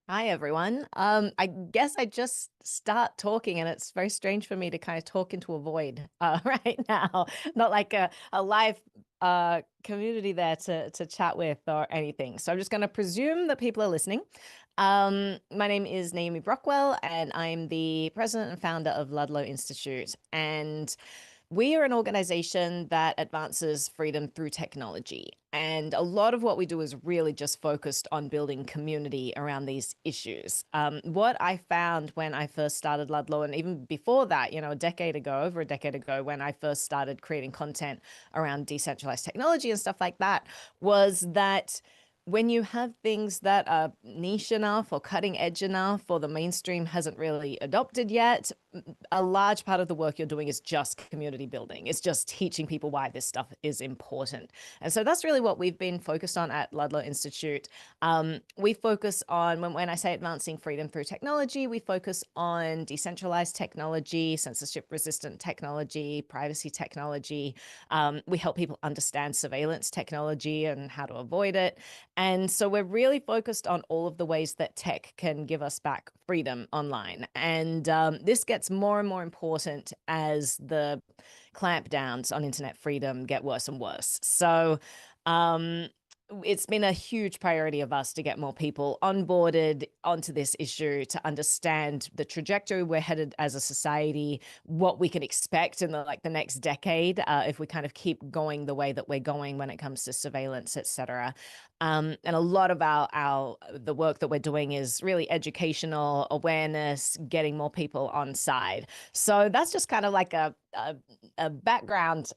Hi, everyone. I guess I just start talking, and it's very strange for me to kind of talk into a void right now. Not like a live community there to chat with or anything. So I'm just going to presume that people are listening. My name is Naomi Brockwell, and I'm the president and founder of Ludlow Institute. And we are an organization that advances freedom through technology. And a lot of what we do is really just focused on building community around these issues. What I found when I first started Ludlow, and even before that, a decade ago, over a decade ago, when I first started creating content around decentralized technology and stuff like that, was that when you have things that are niche enough or cutting edge enough or the mainstream hasn't really adopted yet, a large part of the work you're doing is just community building. It's just teaching people why this stuff is important. And so that's really what we've been focused on at Ludlow Institute. We focus on, when I say advancing freedom through technology, we focus on decentralized technology, censorship resistant technology, privacy technology. We help people understand surveillance technology and how to avoid it. And so we're really focused on all of the ways that tech can give us back freedom online. And this gets more and more important as the clampdowns on internet freedom get worse and worse. So um, it's been a huge priority of us to get more people onboarded onto this issue, to understand the trajectory we're headed as a society, what we can expect in the next decade if we kind of keep going the way that we're going when it comes to surveillance, et cetera. And a lot of the work that we're doing is really educational awareness, getting more people on side. So that's just kind of like a background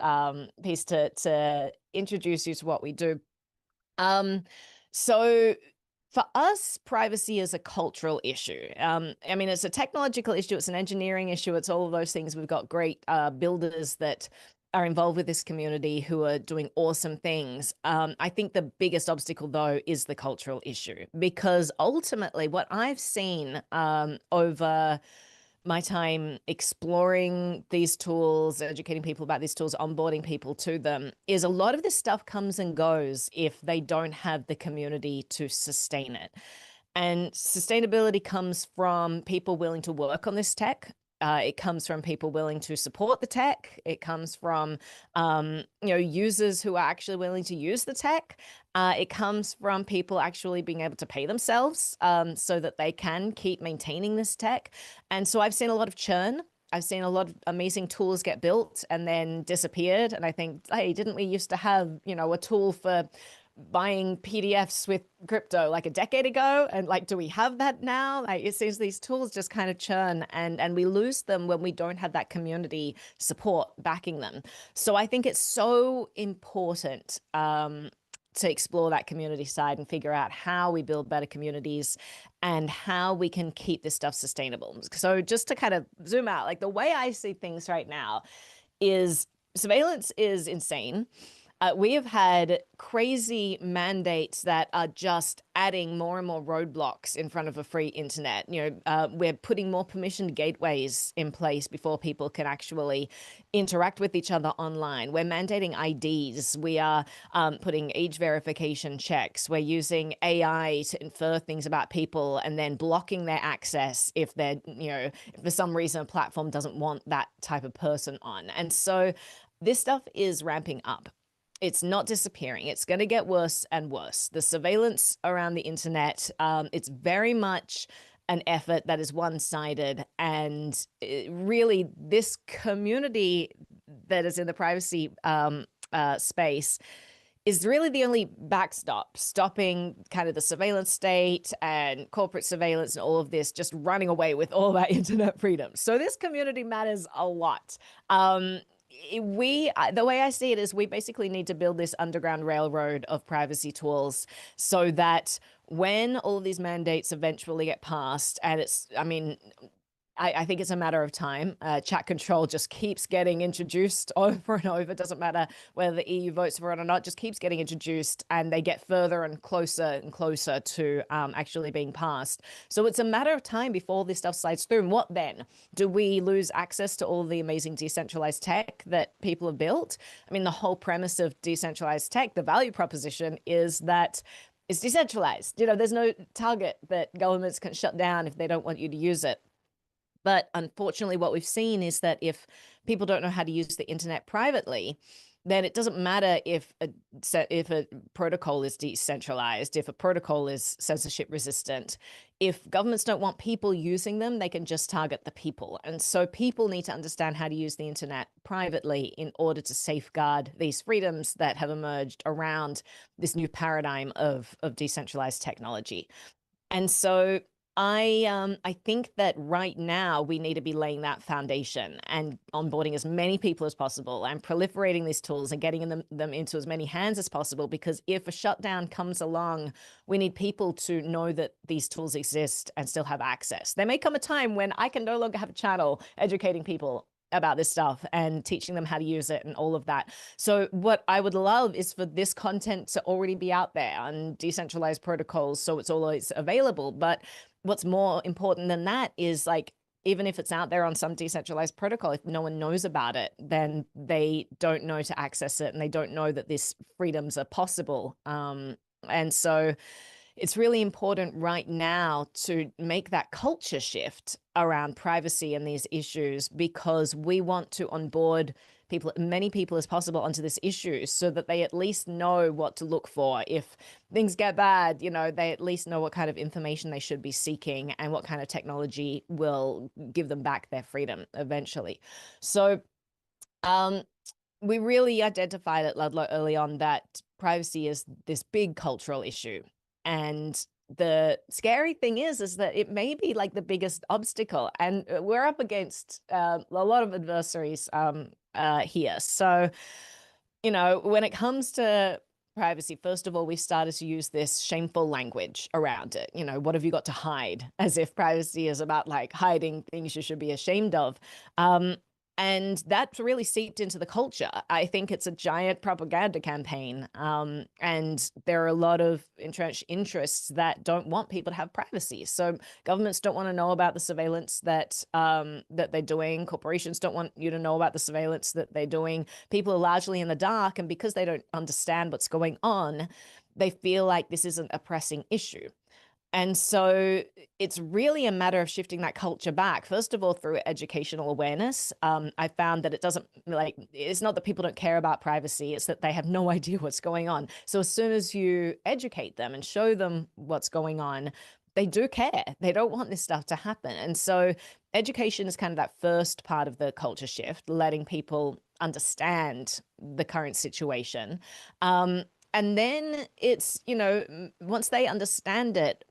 piece to introduce you to what we do. So for us, privacy is a cultural issue. I mean, it's a technological issue, it's an engineering issue, it's all of those things. We've got great builders that are involved with this community who are doing awesome things. I think the biggest obstacle, though, is the cultural issue, because ultimately what I've seen over my time exploring these tools, educating people about these tools, onboarding people to them, is a lot of this stuff comes and goes if they don't have the community to sustain it. And sustainability comes from people willing to work on this tech. It comes from people willing to support the tech. It comes from, users who are actually willing to use the tech. It comes from people actually being able to pay themselves so that they can keep maintaining this tech. And so I've seen a lot of churn. I've seen a lot of amazing tools get built and then disappeared. And I think, hey, didn't we used to have, a tool for buying PDFs with crypto like a decade ago? And do we have that now? It seems these tools just kind of churn and we lose them when we don't have that community support backing them. So I think it's so important to explore that community side and figure out how we build better communities and how we can keep this stuff sustainable. So just to kind of zoom out, the way I see things right now is surveillance is insane. We have had crazy mandates that are just adding more and more roadblocks in front of a free internet. We're putting more permissioned gateways in place before people can actually interact with each other online. We're mandating IDs. We are putting age verification checks. We're using AI to infer things about people and then blocking their access if they're, if for some reason a platform doesn't want that type of person on. And so this stuff is ramping up. It's not disappearing. It's going to get worse and worse. The surveillance around the internet, it's very much an effort that is one-sided. And really, this community that is in the privacy space is really the only backstop, stopping kind of the surveillance state and corporate surveillance and all of this, just running away with all that internet freedom. So this community matters a lot. The way I see it is we basically need to build this underground railroad of privacy tools so that when all of these mandates eventually get passed, and I think it's a matter of time. Chat control just keeps getting introduced over and over. It doesn't matter whether the EU votes for it or not, just keeps getting introduced, and they get further and closer to actually being passed. So it's a matter of time before this stuff slides through. And what then? Do we lose access to all the amazing decentralized tech that people have built? I mean, the whole premise of decentralized tech, the value proposition is that is decentralized. There's no target that governments can shut down if they don't want you to use it. But unfortunately, what we've seen is that if people don't know how to use the internet privately, then it doesn't matter if a protocol is decentralized, if a protocol is censorship resistant. If governments don't want people using them, they can just target the people. And so people need to understand how to use the internet privately in order to safeguard these freedoms that have emerged around this new paradigm of decentralized technology. And so I think that right now we need to be laying that foundation and onboarding as many people as possible and proliferating these tools and getting them into as many hands as possible, because if a shutdown comes along, we need people to know that these tools exist and still have access. There may come a time when I can no longer have a channel educating people about this stuff and teaching them how to use it and all of that. So what I would love is for this content to already be out there on decentralized protocols, so it's always available. But what's more important than that is, like, even if it's out there on some decentralized protocol, if no one knows about it, then they don't know to access it and they don't know that these freedoms are possible. And so it's really important right now to make that culture shift around privacy and these issues, because we want to onboard people, many people as possible, onto this issue so that they at least know what to look for. If things get bad, they at least know what kind of information they should be seeking and what kind of technology will give them back their freedom eventually. So we really identified at Ludlow early on that privacy is this big cultural issue. And the scary thing is that it may be like the biggest obstacle. And we're up against a lot of adversaries here. So, when it comes to privacy, first of all, we started to use this shameful language around it. What have you got to hide? As if privacy is about like hiding things you should be ashamed of. And that's really seeped into the culture. I think it's a giant propaganda campaign. And there are a lot of entrenched interests that don't want people to have privacy. So governments don't want to know about the surveillance that they're doing. Corporations don't want you to know about the surveillance that they're doing. People are largely in the dark. And because they don't understand what's going on, they feel like this isn't a pressing issue. And so it's really a matter of shifting that culture back, first of all, through educational awareness. I found that it's not that people don't care about privacy, it's that they have no idea what's going on. So as soon as you educate them and show them what's going on, they do care. They don't want this stuff to happen. And so education is kind of that first part of the culture shift, letting people understand the current situation. And then it's, once they understand it,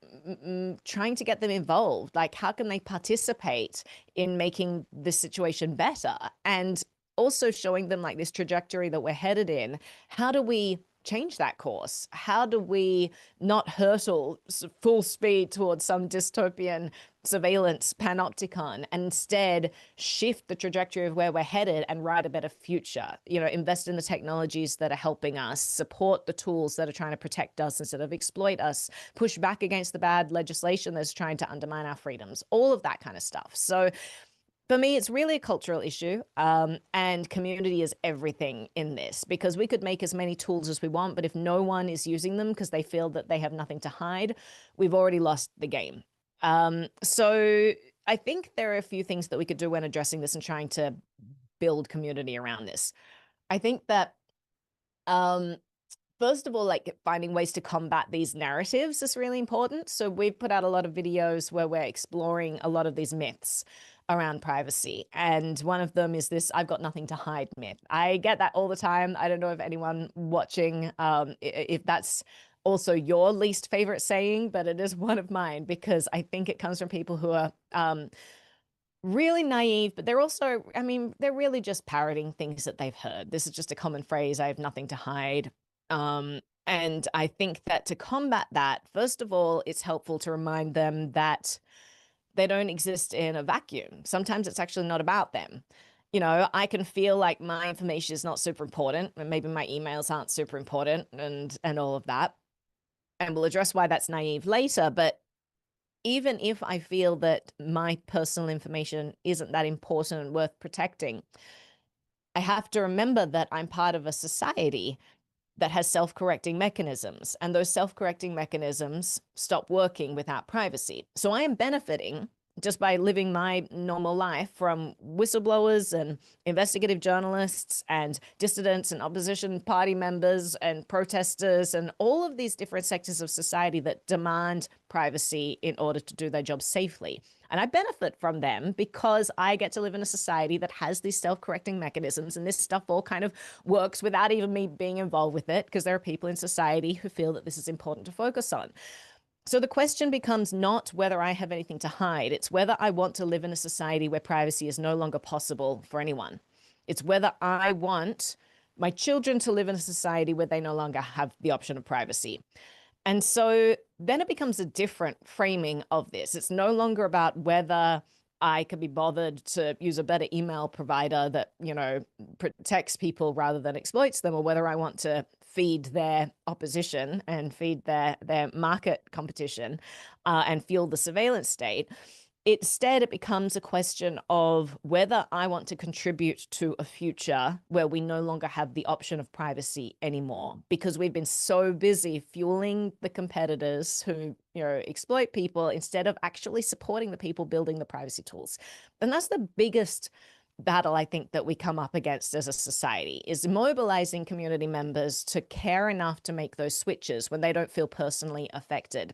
trying to get them involved, like how can they participate in making this situation better? And also showing them like this trajectory that we're headed in. How do we change that course? How do we not hurtle full speed towards some dystopian surveillance panopticon, and instead shift the trajectory of where we're headed and write a better future? Invest in the technologies that are helping us, support the tools that are trying to protect us instead of exploit us, push back against the bad legislation that's trying to undermine our freedoms, all of that kind of stuff. So for me, it's really a cultural issue, and community is everything in this, because we could make as many tools as we want, but if no one is using them because they feel that they have nothing to hide, we've already lost the game. So I think there are a few things that we could do when addressing this and trying to build community around this. I think that first of all, like finding ways to combat these narratives is really important. So we've put out a lot of videos where we're exploring a lot of these myths around privacy. And one of them is this "I've got nothing to hide" myth. I get that all the time. I don't know if anyone watching, if that's also your least favorite saying, but it is one of mine, because I think it comes from people who are really naive, but they're also, they're really just parroting things that they've heard. This is just a common phrase: "I have nothing to hide." And I think that to combat that, first of all, it's helpful to remind them that they don't exist in a vacuum. Sometimes it's actually not about them. I can feel like my information is not super important, and maybe my emails aren't super important and all of that. And we'll address why that's naive later. But even if I feel that my personal information isn't that important and worth protecting, I have to remember that I'm part of a society that has self-correcting mechanisms, and those self-correcting mechanisms stop working without privacy. So I am benefiting just by living my normal life from whistleblowers and investigative journalists and dissidents and opposition party members and protesters and all of these different sectors of society that demand privacy in order to do their job safely. And I benefit from them because I get to live in a society that has these self-correcting mechanisms, and this stuff all kind of works without even me being involved with it, because there are people in society who feel that this is important to focus on. So the question becomes not whether I have anything to hide, it's whether I want to live in a society where privacy is no longer possible for anyone. It's whether I want my children to live in a society where they no longer have the option of privacy. And so then it becomes a different framing of this. It's no longer about whether I can be bothered to use a better email provider that, protects people rather than exploits them, or whether I want to feed their opposition and feed their market competition and fuel the surveillance state. Instead, it becomes a question of whether I want to contribute to a future where we no longer have the option of privacy anymore, because we've been so busy fueling the competitors who, exploit people instead of actually supporting the people building the privacy tools. And that's the biggest battle I think that we come up against as a society, is mobilizing community members to care enough to make those switches when they don't feel personally affected.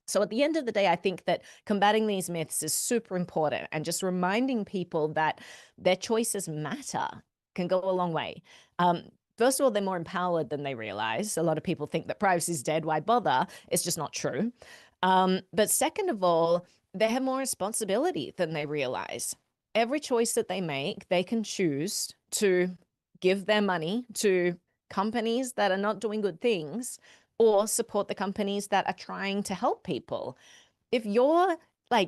So at the end of the day, I think that combating these myths is super important, and just reminding people that their choices matter can go a long way. First of all, they're more empowered than they realize. A lot of people think that privacy is dead, why bother? It's just not true. But second of all, they have more responsibility than they realize. Every choice that they make, they can choose to give their money to companies that are not doing good things, or support the companies that are trying to help people. If you're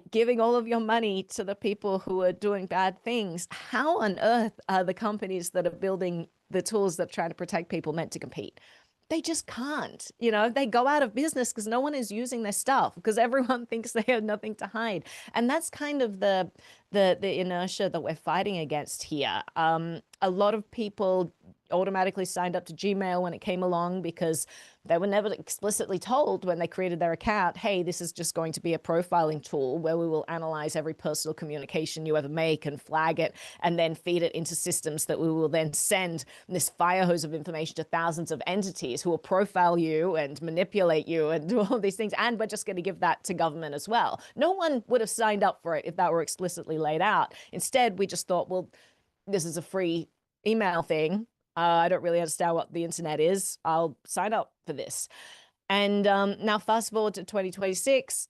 giving all of your money to the people who are doing bad things, how on earth are the companies that are building the tools that try to protect people meant to compete? They just can't. They go out of business because no one is using their stuff, because everyone thinks they have nothing to hide. And that's kind of the inertia that we're fighting against here. A lot of people automatically signed up to Gmail when it came along because they were never explicitly told when they created their account, hey, this is just going to be a profiling tool where we will analyze every personal communication you ever make and flag it, and then feed it into systems that we will then send this fire hose of information to thousands of entities who will profile you and manipulate you and do all these things. And we're just going to give that to government as well. No one would have signed up for it if that were explicitly laid out. Instead, we just thought, well, this is a free email thing. I don't really understand what the internet is. I'll sign up for this. And now fast forward to 2026,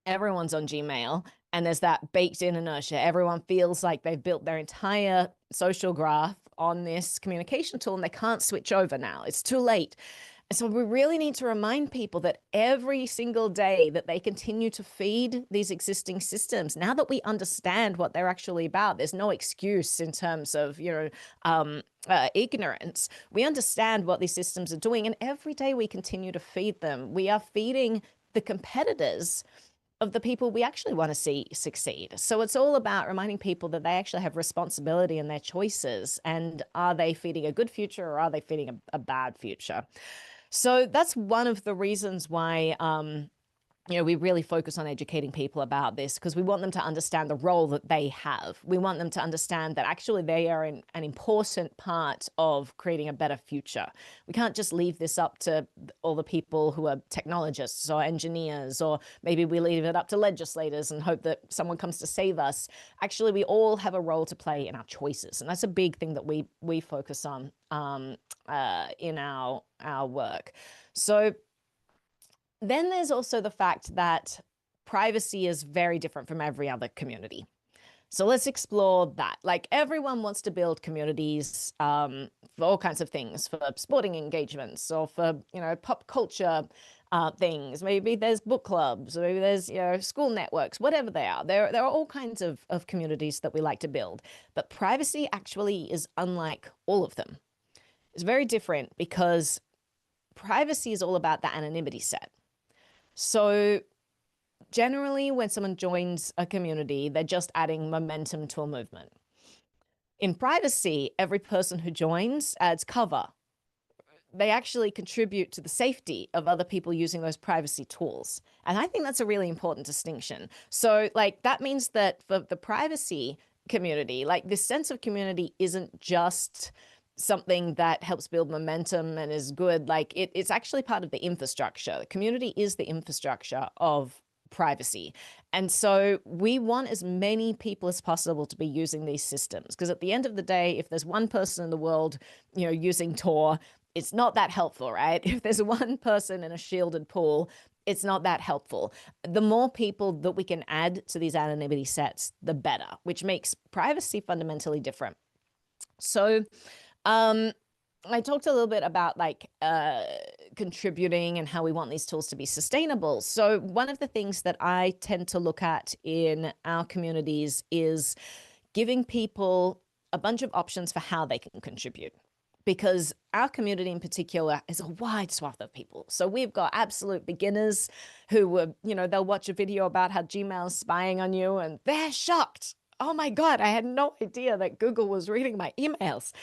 everyone's on Gmail, and there's that baked in inertia. Everyone feels like they've built their entire social graph on this communication tool, and they can't switch over now. It's too late. So we really need to remind people that every single day that they continue to feed these existing systems, now that we understand what they're actually about, there's no excuse in terms of, ignorance. We understand what these systems are doing, and every day we continue to feed them. We are feeding the competitors of the people we actually want to see succeed. So it's all about reminding people that they actually have responsibility in their choices, and are they feeding a good future or are they feeding a bad future? So that's one of the reasons why we really focus on educating people about this, because we want them to understand the role that they have. We want them to understand that actually they are an important part of creating a better future. We can't just leave this up to all the people who are technologists or engineers, or maybe we leave it up to legislators and hope that someone comes to save us. Actually, we all have a role to play in our choices. And that's a big thing that we focus on in our work. So then there's also the fact that privacy is very different from every other community. So let's explore that. Everyone wants to build communities for all kinds of things, for sporting engagements, or for, pop culture things. Maybe there's book clubs, or maybe there's, school networks, whatever they are. There are all kinds of communities that we like to build. But privacy actually is unlike all of them. It's very different because privacy is all about the anonymity set. So generally, when someone joins a community, they're just adding momentum to a movement. In privacy, every person who joins adds cover they actually contribute to the safety of other people using those privacy tools. And I think that's a really important distinction. So like that means that for the privacy community, like this sense of community isn't just something that helps build momentum and is good. Like it's actually part of the infrastructure. The community is the infrastructure of privacy. And so we want as many people as possible to be using these systems, because at the end of the day, if there's one person in the world, using Tor, it's not that helpful, right? If there's one person in a shielded pool, it's not that helpful. The more people that we can add to these anonymity sets, the better, which makes privacy fundamentally different. So I talked a little bit about like contributing and how we want these tools to be sustainable. So one of the things that I tend to look at in our communities is giving people a bunch of options for how they can contribute, because our community in particular is a wide swath of people. So we've got absolute beginners who they'll watch a video about how Gmail is spying on you and they're shocked. Oh my God, I had no idea that Google was reading my emails.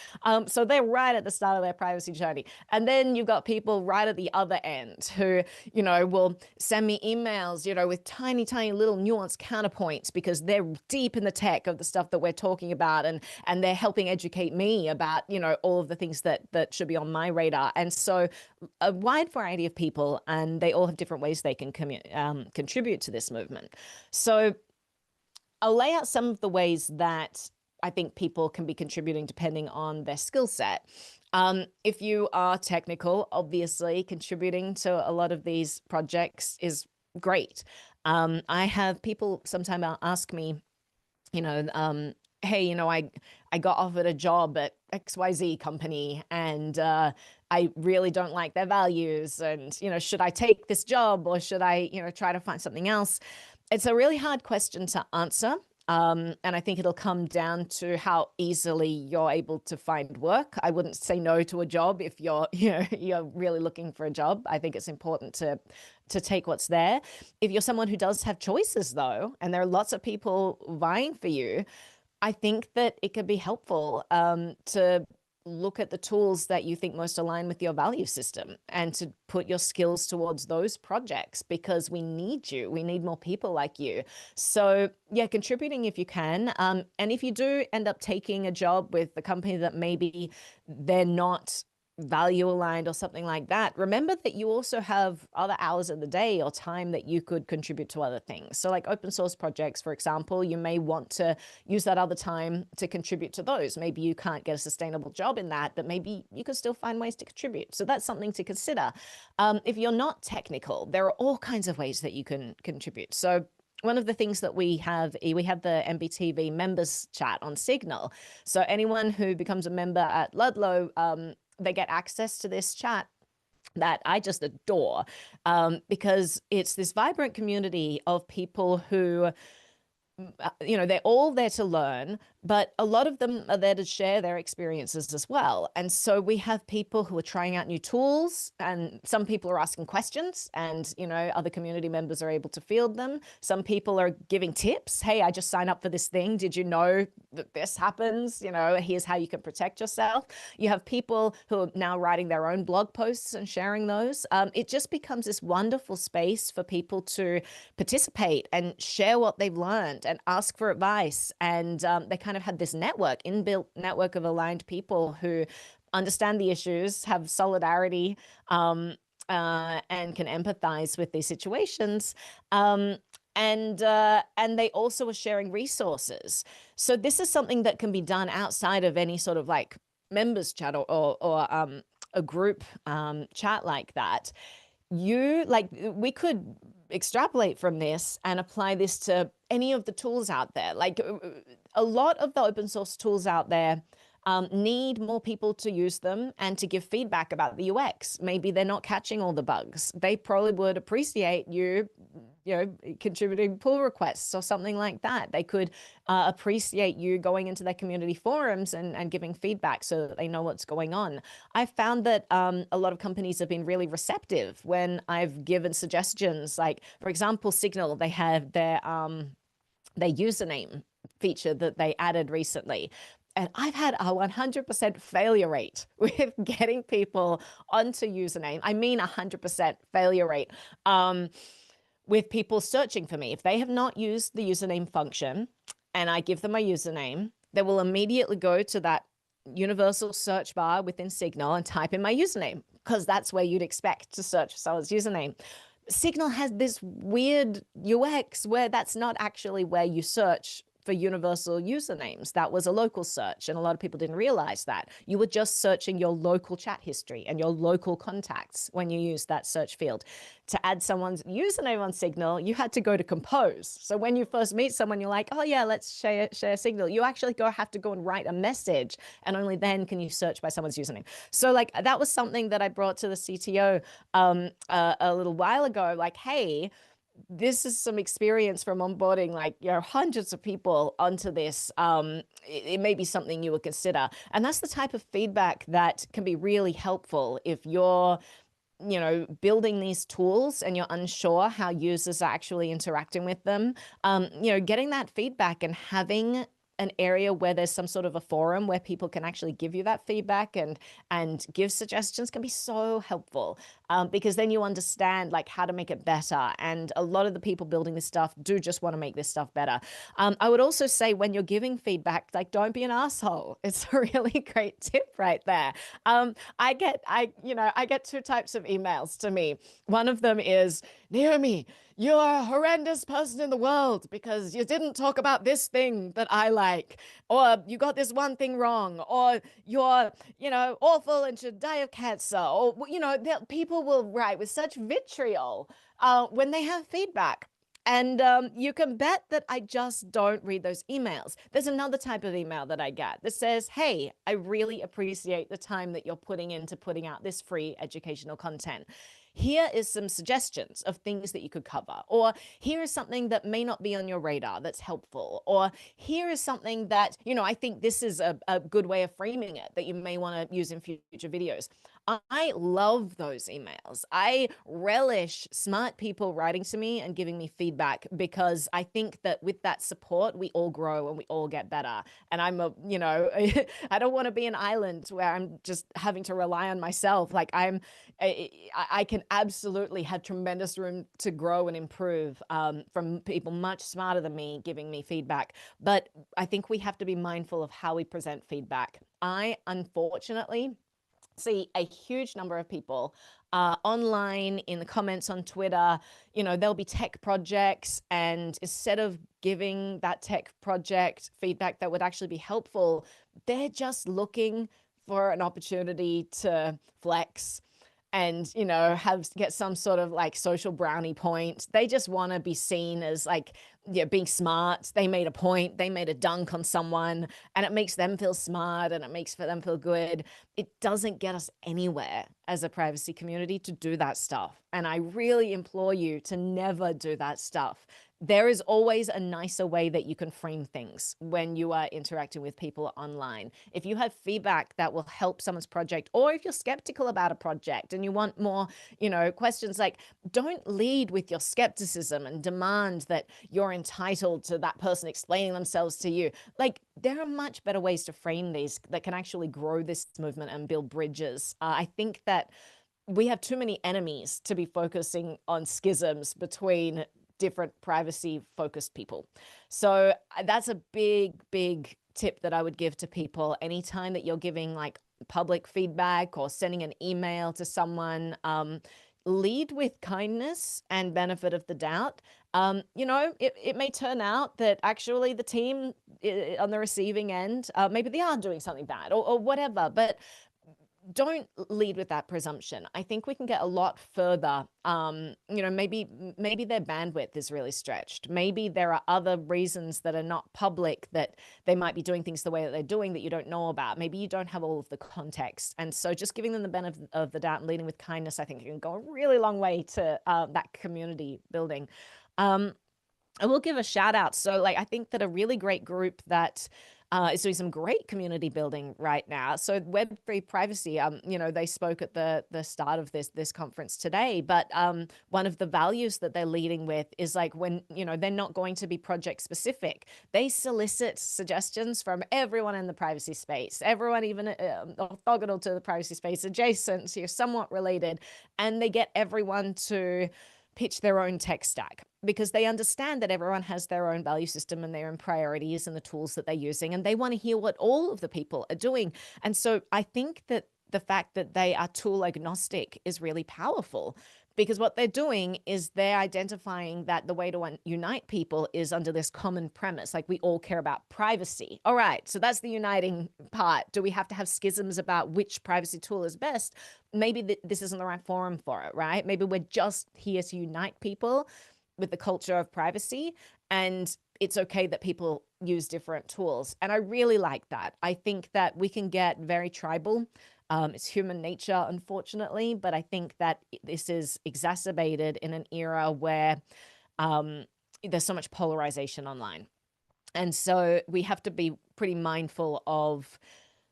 So they're right at the start of their privacy journey. And then you've got people right at the other end who, will send me emails, with tiny, tiny little nuanced counterpoints because they're deep in the tech of the stuff that we're talking about. And they're helping educate me about, all of the things that should be on my radar. And so a wide variety of people, and they all have different ways they can contribute to this movement. So I'll lay out some of the ways that I think people can be contributing depending on their skill set. If you are technical, obviously contributing to a lot of these projects is great. I have people sometimes ask me, hey, I got offered a job at XYZ company and I really don't like their values. And, should I take this job or should I, try to find something else? It's a really hard question to answer. And I think it'll come down to how easily you're able to find work. I wouldn't say no to a job if you're really looking for a job. I think it's important to take what's there. If you're someone who does have choices though, and there are lots of people vying for you, I think that it could be helpful to look at the tools that you think most align with your value system and to put your skills towards those projects, because we need you. We need more people like you. So yeah, contributing if you can. And if you do end up taking a job with a company that maybe they're not value aligned or something like that, remember that you also have other hours of the day or time that you could contribute to other things. So like open source projects, for example, you may want to use that other time to contribute to those. Maybe you can't get a sustainable job in that, but maybe you could still find ways to contribute. So that's something to consider. If you're not technical, there are all kinds of ways that you can contribute. So one of the things that we have the NBTV members chat on Signal. So anyone who becomes a member at Ludlow, they get access to this chat that I just adore, because it's this vibrant community of people who, they're all there to learn, but a lot of them are there to share their experiences as well. And so we have people who are trying out new tools, and some people are asking questions, and, other community members are able to field them. Some people are giving tips. Hey, I just signed up for this thing. Did you know that this happens? Here's how you can protect yourself. You have people who are now writing their own blog posts and sharing those. It just becomes this wonderful space for people to participate and share what they've learned and ask for advice. And they kind of had this inbuilt network of aligned people who understand the issues, have solidarity, and can empathize with these situations. And they also are sharing resources. So this is something that can be done outside of any sort of like members chat or a group chat like that. We could extrapolate from this and apply this to any of the tools out there. Like a lot of the open source tools out there need more people to use them and to give feedback about the UX. Maybe they're not catching all the bugs. They probably would appreciate you contributing pull requests or something like that. They could appreciate you going into their community forums and giving feedback so that they know what's going on. I've found that a lot of companies have been really receptive when I've given suggestions. Like, for example, Signal, they have their username feature that they added recently. And I've had a 100% failure rate with getting people onto username. I mean, 100% failure rate with people searching for me. If they have not used the username function and I give them my username, they will immediately go to that universal search bar within Signal and type in my username, because that's where you'd expect to search for someone's username. Signal has this weird UX where that's not actually where you search for universal usernames. That was a local search, and a lot of people didn't realize that. You were just searching your local chat history and your local contacts when you used that search field. To add someone's username on Signal, you had to go to compose. So when you first meet someone, you're like, oh yeah, let's share Signal. You actually have to go and write a message, and only then can you search by someone's username. So like that was something that I brought to the CTO a little while ago, like, hey, this is some experience from onboarding, like, hundreds of people onto this. It may be something you would consider. And that's the type of feedback that can be really helpful if you're, building these tools and you're unsure how users are actually interacting with them. Getting that feedback and having an area where there's some sort of a forum where people can actually give you that feedback and give suggestions can be so helpful, because then you understand like how to make it better. And a lot of the people building this stuff do just want to make this stuff better. I would also say when you're giving feedback, like, don't be an asshole. It's a really great tip right there. I get two types of emails to me. One of them is, Naomi, you're a horrendous person in the world because you didn't talk about this thing that I like, or you got this one thing wrong, or you're, awful and should die of cancer, or, people will write with such vitriol when they have feedback. And you can bet that I just don't read those emails. There's another type of email that I get that says, hey, I really appreciate the time that you're putting into putting out this free educational content. Here is some suggestions of things that you could cover, or here is something that may not be on your radar that's helpful, or here is something that, I think this is a good way of framing it that you may want to use in future videos. I love those emails. I relish smart people writing to me and giving me feedback, because I think that with that support, we all grow and we all get better. And I'm I don't want to be an island where I'm just having to rely on myself. Like I can absolutely have tremendous room to grow and improve from people much smarter than me giving me feedback. But I think we have to be mindful of how we present feedback. I, unfortunately, see a huge number of people online in the comments on Twitter. There'll be tech projects, and instead of giving that tech project feedback that would actually be helpful, they're just looking for an opportunity to flex and get some sort of like social brownie point. They just want to be seen as like, being smart. They made a point, they made a dunk on someone, and it makes them feel smart and it makes them feel good. It doesn't get us anywhere as a privacy community to do that stuff. And I really implore you to never do that stuff. There is always a nicer way that you can frame things when you are interacting with people online. If you have feedback that will help someone's project, or if you're skeptical about a project and you want more, questions, like, don't lead with your skepticism and demand that you're entitled to that person explaining themselves to you. Like, there are much better ways to frame these that can actually grow this movement and build bridges. I think that we have too many enemies to be focusing on schisms between different privacy focused people. So that's a big tip that I would give to people anytime that you're giving like public feedback or sending an email to someone. Lead with kindness and benefit of the doubt. It may turn out that actually the team on the receiving end, maybe they are doing something bad or whatever, but don't lead with that presumption. I think we can get a lot further. Maybe their bandwidth is really stretched. Maybe there are other reasons that are not public that they might be doing things the way that they're doing that you don't know about. Maybe you don't have all of the context. And so just giving them the benefit of the doubt and leading with kindness, I think can go a really long way to that community building. I will give a shout out. So I think that a really great group that is doing some great community building right now. So Web3 privacy, they spoke at the start of this conference today, but one of the values that they're leading with is like when, they're not going to be project specific. They solicit suggestions from everyone in the privacy space, everyone even orthogonal to the privacy space, adjacent, so you're somewhat related, and they get everyone to pitch their own tech stack because they understand that everyone has their own value system and their own priorities and the tools that they're using, and they want to hear what all of the people are doing. And so I think that the fact that they are tool agnostic is really powerful, because what they're doing is they're identifying that the way to unite people is under this common premise. Like, we all care about privacy. All right, so that's the uniting part. Do we have to have schisms about which privacy tool is best? Maybe this isn't the right forum for it, right? Maybe we're just here to unite people with the culture of privacy, and it's okay that people use different tools. And I really like that. I think that we can get very tribal. It's human nature, unfortunately, but I think that this is exacerbated in an era where there's so much polarization online. And so we have to be pretty mindful of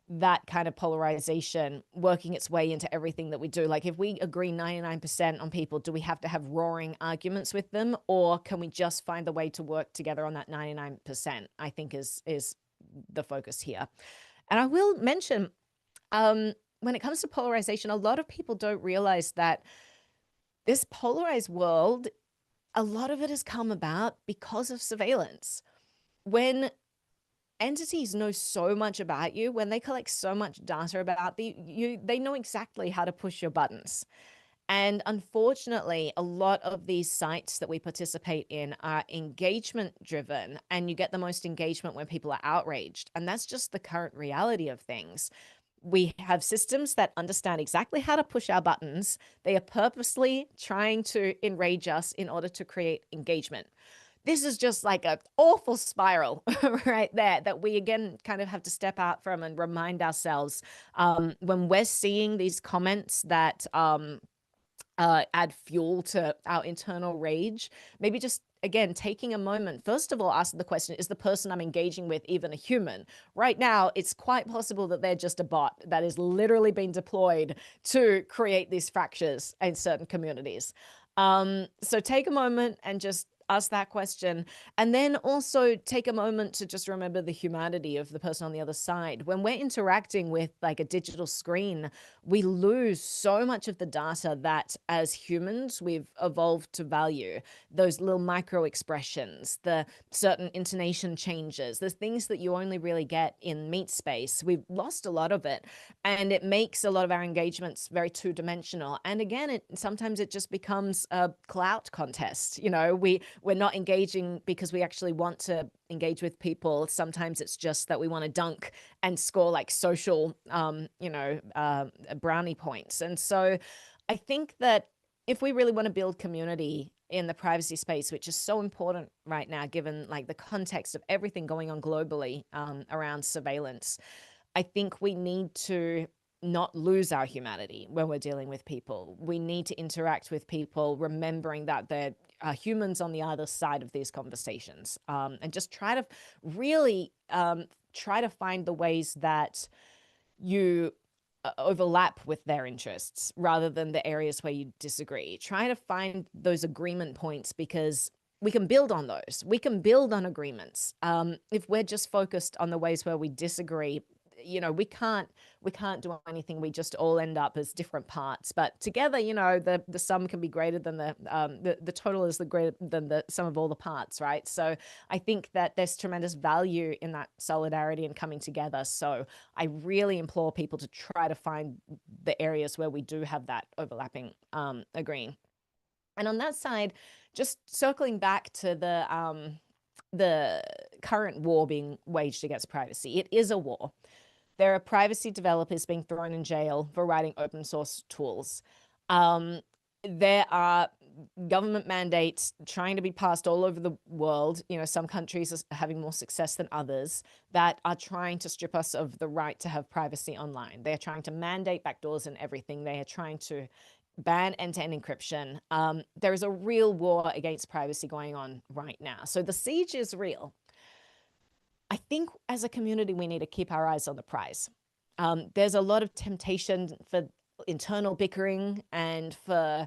that kind of polarization working its way into everything that we do. Like, if we agree 99% on people, do we have to have roaring arguments with them, or can we just find the way to work together on that 99%? I think is the focus here. And I will mention, when it comes to polarization, a lot of people don't realize that this polarized world, a lot of it has come about because of surveillance. When entities know so much about you, when they collect so much data about you, they know exactly how to push your buttons. And unfortunately, a lot of these sites that we participate in are engagement driven, and you get the most engagement when people are outraged. And that's just the current reality of things. We have systems that understand exactly how to push our buttons. They are purposely trying to enrage us in order to create engagement. This is just like an awful spiral right there that we, again, kind of have to step out from and remind ourselves, when we're seeing these comments that add fuel to our internal rage, maybe just, again, taking a moment, first of all, ask the question, is the person I'm engaging with even a human? Right now, it's quite possible that they're just a bot that is literally being deployed to create these fractures in certain communities. So take a moment and just ask that question. And then also take a moment to just remember the humanity of the person on the other side. When we're interacting with like a digital screen, we lose so much of the data that as humans we've evolved to value. Those little micro expressions, the certain intonation changes, the things that you only really get in meat space. We've lost a lot of it, and it makes a lot of our engagements very two-dimensional. And again, sometimes it just becomes a clout contest. We're not engaging because we actually want to engage with people. Sometimes it's just that we want to dunk and score like social, brownie points. And so I think that if we really want to build community in the privacy space, which is so important right now, given like the context of everything going on globally around surveillance, I think we need to not lose our humanity when we're dealing with people. We need to interact with people, remembering that there are humans on the other side of these conversations, and just try to really try to find the ways that you overlap with their interests rather than the areas where you disagree. Try to find those agreement points, because we can build on those. We can build on agreements. If we're just focused on the ways where we disagree, we can't do anything. We just all end up as different parts. But together, the sum can be greater than the total is the greater than the sum of all the parts, right? So I think that there's tremendous value in that solidarity and coming together. So I really implore people to try to find the areas where we do have that overlapping agreeing. And on that side, just circling back to the current war being waged against privacy, it is a war. There are privacy developers being thrown in jail for writing open source tools. There are government mandates trying to be passed all over the world. Some countries are having more success than others, that are trying to strip us of the right to have privacy online. They're trying to mandate backdoors and everything. They are trying to ban end-to-end encryption. There is a real war against privacy going on right now. So the siege is real. I think as a community, we need to keep our eyes on the prize. There's a lot of temptation for internal bickering and for,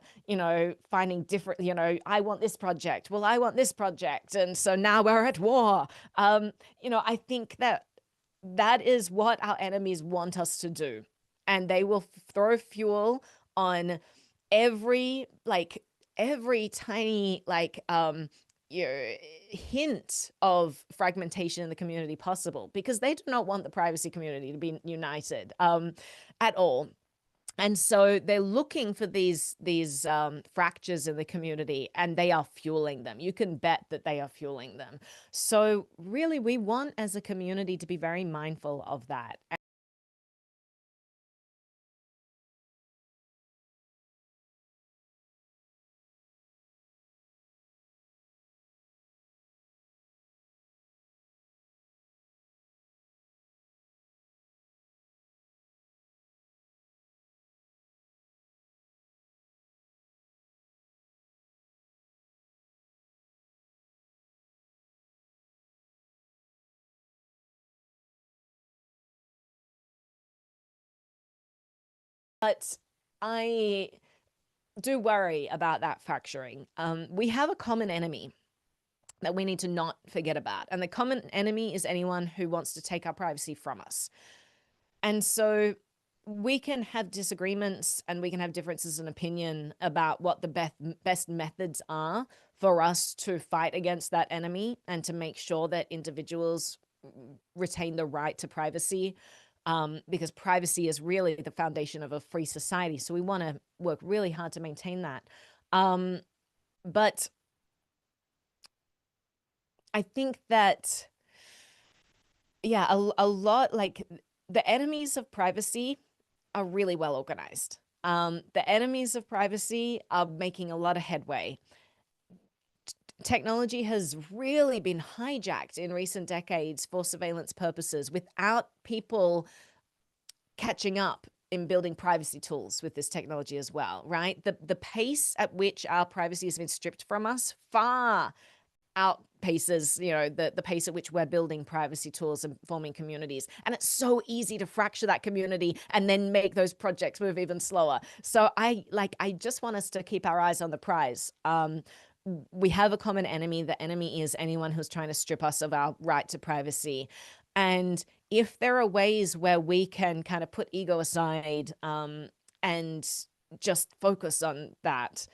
finding different, I want this project. Well, I want this project. And so now we're at war. I think that is what our enemies want us to do. And they will throw fuel on every tiny hint of fragmentation in the community possible, because they do not want the privacy community to be united at all. And so they're looking for these fractures in the community, and they are fueling them. You can bet that they are fueling them. So really, we want as a community to be very mindful of that. But I do worry about that fracturing. We have a common enemy that we need to not forget about. And the common enemy is anyone who wants to take our privacy from us. And so we can have disagreements and we can have differences in opinion about what the best methods are for us to fight against that enemy and to make sure that individuals retain the right to privacy. Because privacy is really the foundation of a free society. So we want to work really hard to maintain that. But I think that, yeah, a lot, like, the enemies of privacy are really well organized. The enemies of privacy are making a lot of headway. Technology has really been hijacked in recent decades for surveillance purposes without people catching up in building privacy tools with this technology as well, right? The pace at which our privacy has been stripped from us far outpaces, the pace at which we're building privacy tools and forming communities. And it's so easy to fracture that community and then make those projects move even slower. So I just want us to keep our eyes on the prize. We have a common enemy. The enemy is anyone who's trying to strip us of our right to privacy. And if there are ways where we can kind of put ego aside and just focus on that,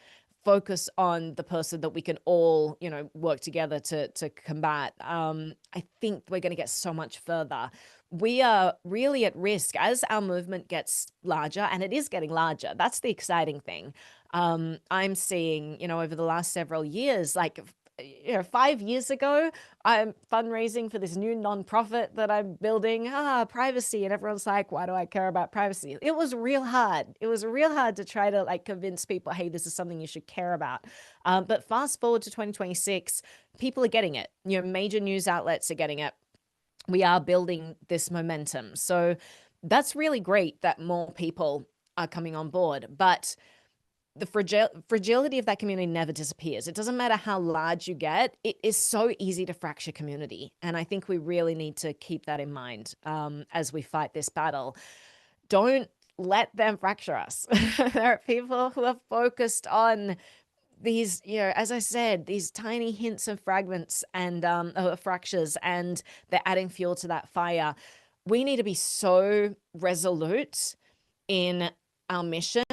focus on the person that we can all, work together to combat, I think we're going to get so much further. We are really at risk as our movement gets larger, and it is getting larger. That's the exciting thing. I'm seeing, over the last several years, 5 years ago, I'm fundraising for this new nonprofit that I'm building, privacy. And everyone's like, why do I care about privacy? It was real hard. It was real hard to try to convince people, hey, this is something you should care about. But fast forward to 2026, people are getting it. Major news outlets are getting it. We are building this momentum. So that's really great that more people are coming on board. But the fragility of that community never disappears. It doesn't matter how large you get. It is so easy to fracture community. And I think we really need to keep that in mind as we fight this battle. Don't let them fracture us. There are people who are focused on these, as I said, these tiny hints of fragments and fractures, and they're adding fuel to that fire. We need to be so resolute in our mission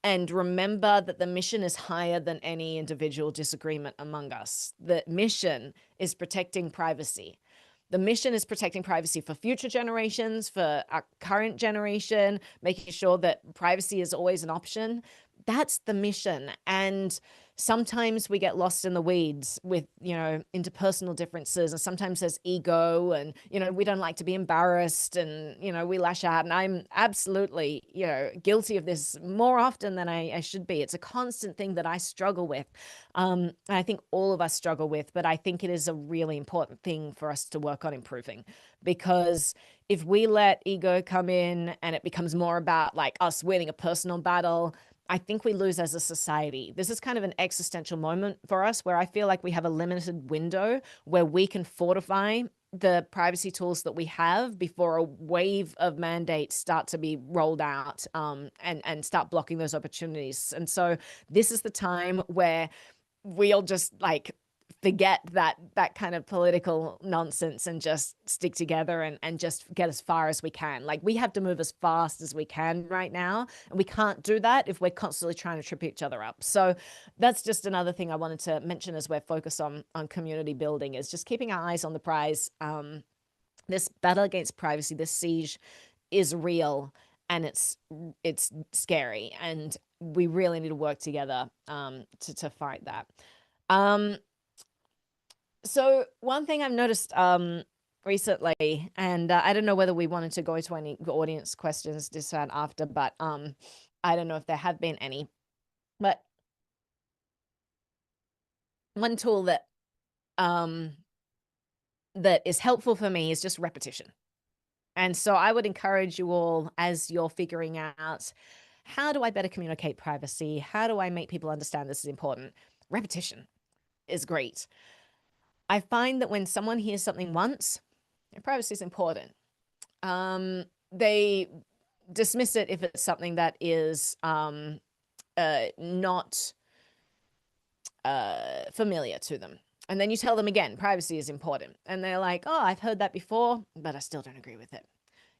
and remember that the mission is higher than any individual disagreement among us. The mission is protecting privacy. The mission is protecting privacy for future generations, for our current generation, making sure that privacy is always an option. That's the mission. And sometimes we get lost in the weeds with, interpersonal differences. And sometimes there's ego and, we don't like to be embarrassed and, we lash out. And I'm absolutely, guilty of this more often than I should be. It's a constant thing that I struggle with. And I think all of us struggle with, but I think it is a really important thing for us to work on improving, because if we let ego come in and it becomes more about us winning a personal battle, I think we lose as a society. This is kind of an existential moment for us where I feel like we have a limited window where we can fortify the privacy tools that we have before a wave of mandates start to be rolled out, and start blocking those opportunities. And so this is the time where we'll just like forget that kind of political nonsense and just stick together and just get as far as we can. Like, we have to move as fast as we can right now, and we can't do that if we're constantly trying to trip each other up. So that's just another thing I wanted to mention as we're focused on community building, is just keeping our eyes on the prize. This battle against privacy, this siege, is real, and it's scary, and we really need to work together to fight that. So one thing I've noticed recently, and I don't know whether we wanted to go into any audience questions this and after, but I don't know if there have been any. But one tool that that is helpful for me is just repetition. And so I would encourage you all, as you're figuring out, how do I better communicate privacy? How do I make people understand this is important? Repetition is great. I find that when someone hears something once, privacy is important, they dismiss it if it's something that is not familiar to them. And then you tell them again, privacy is important. And they're like, oh, I've heard that before, but I still don't agree with it.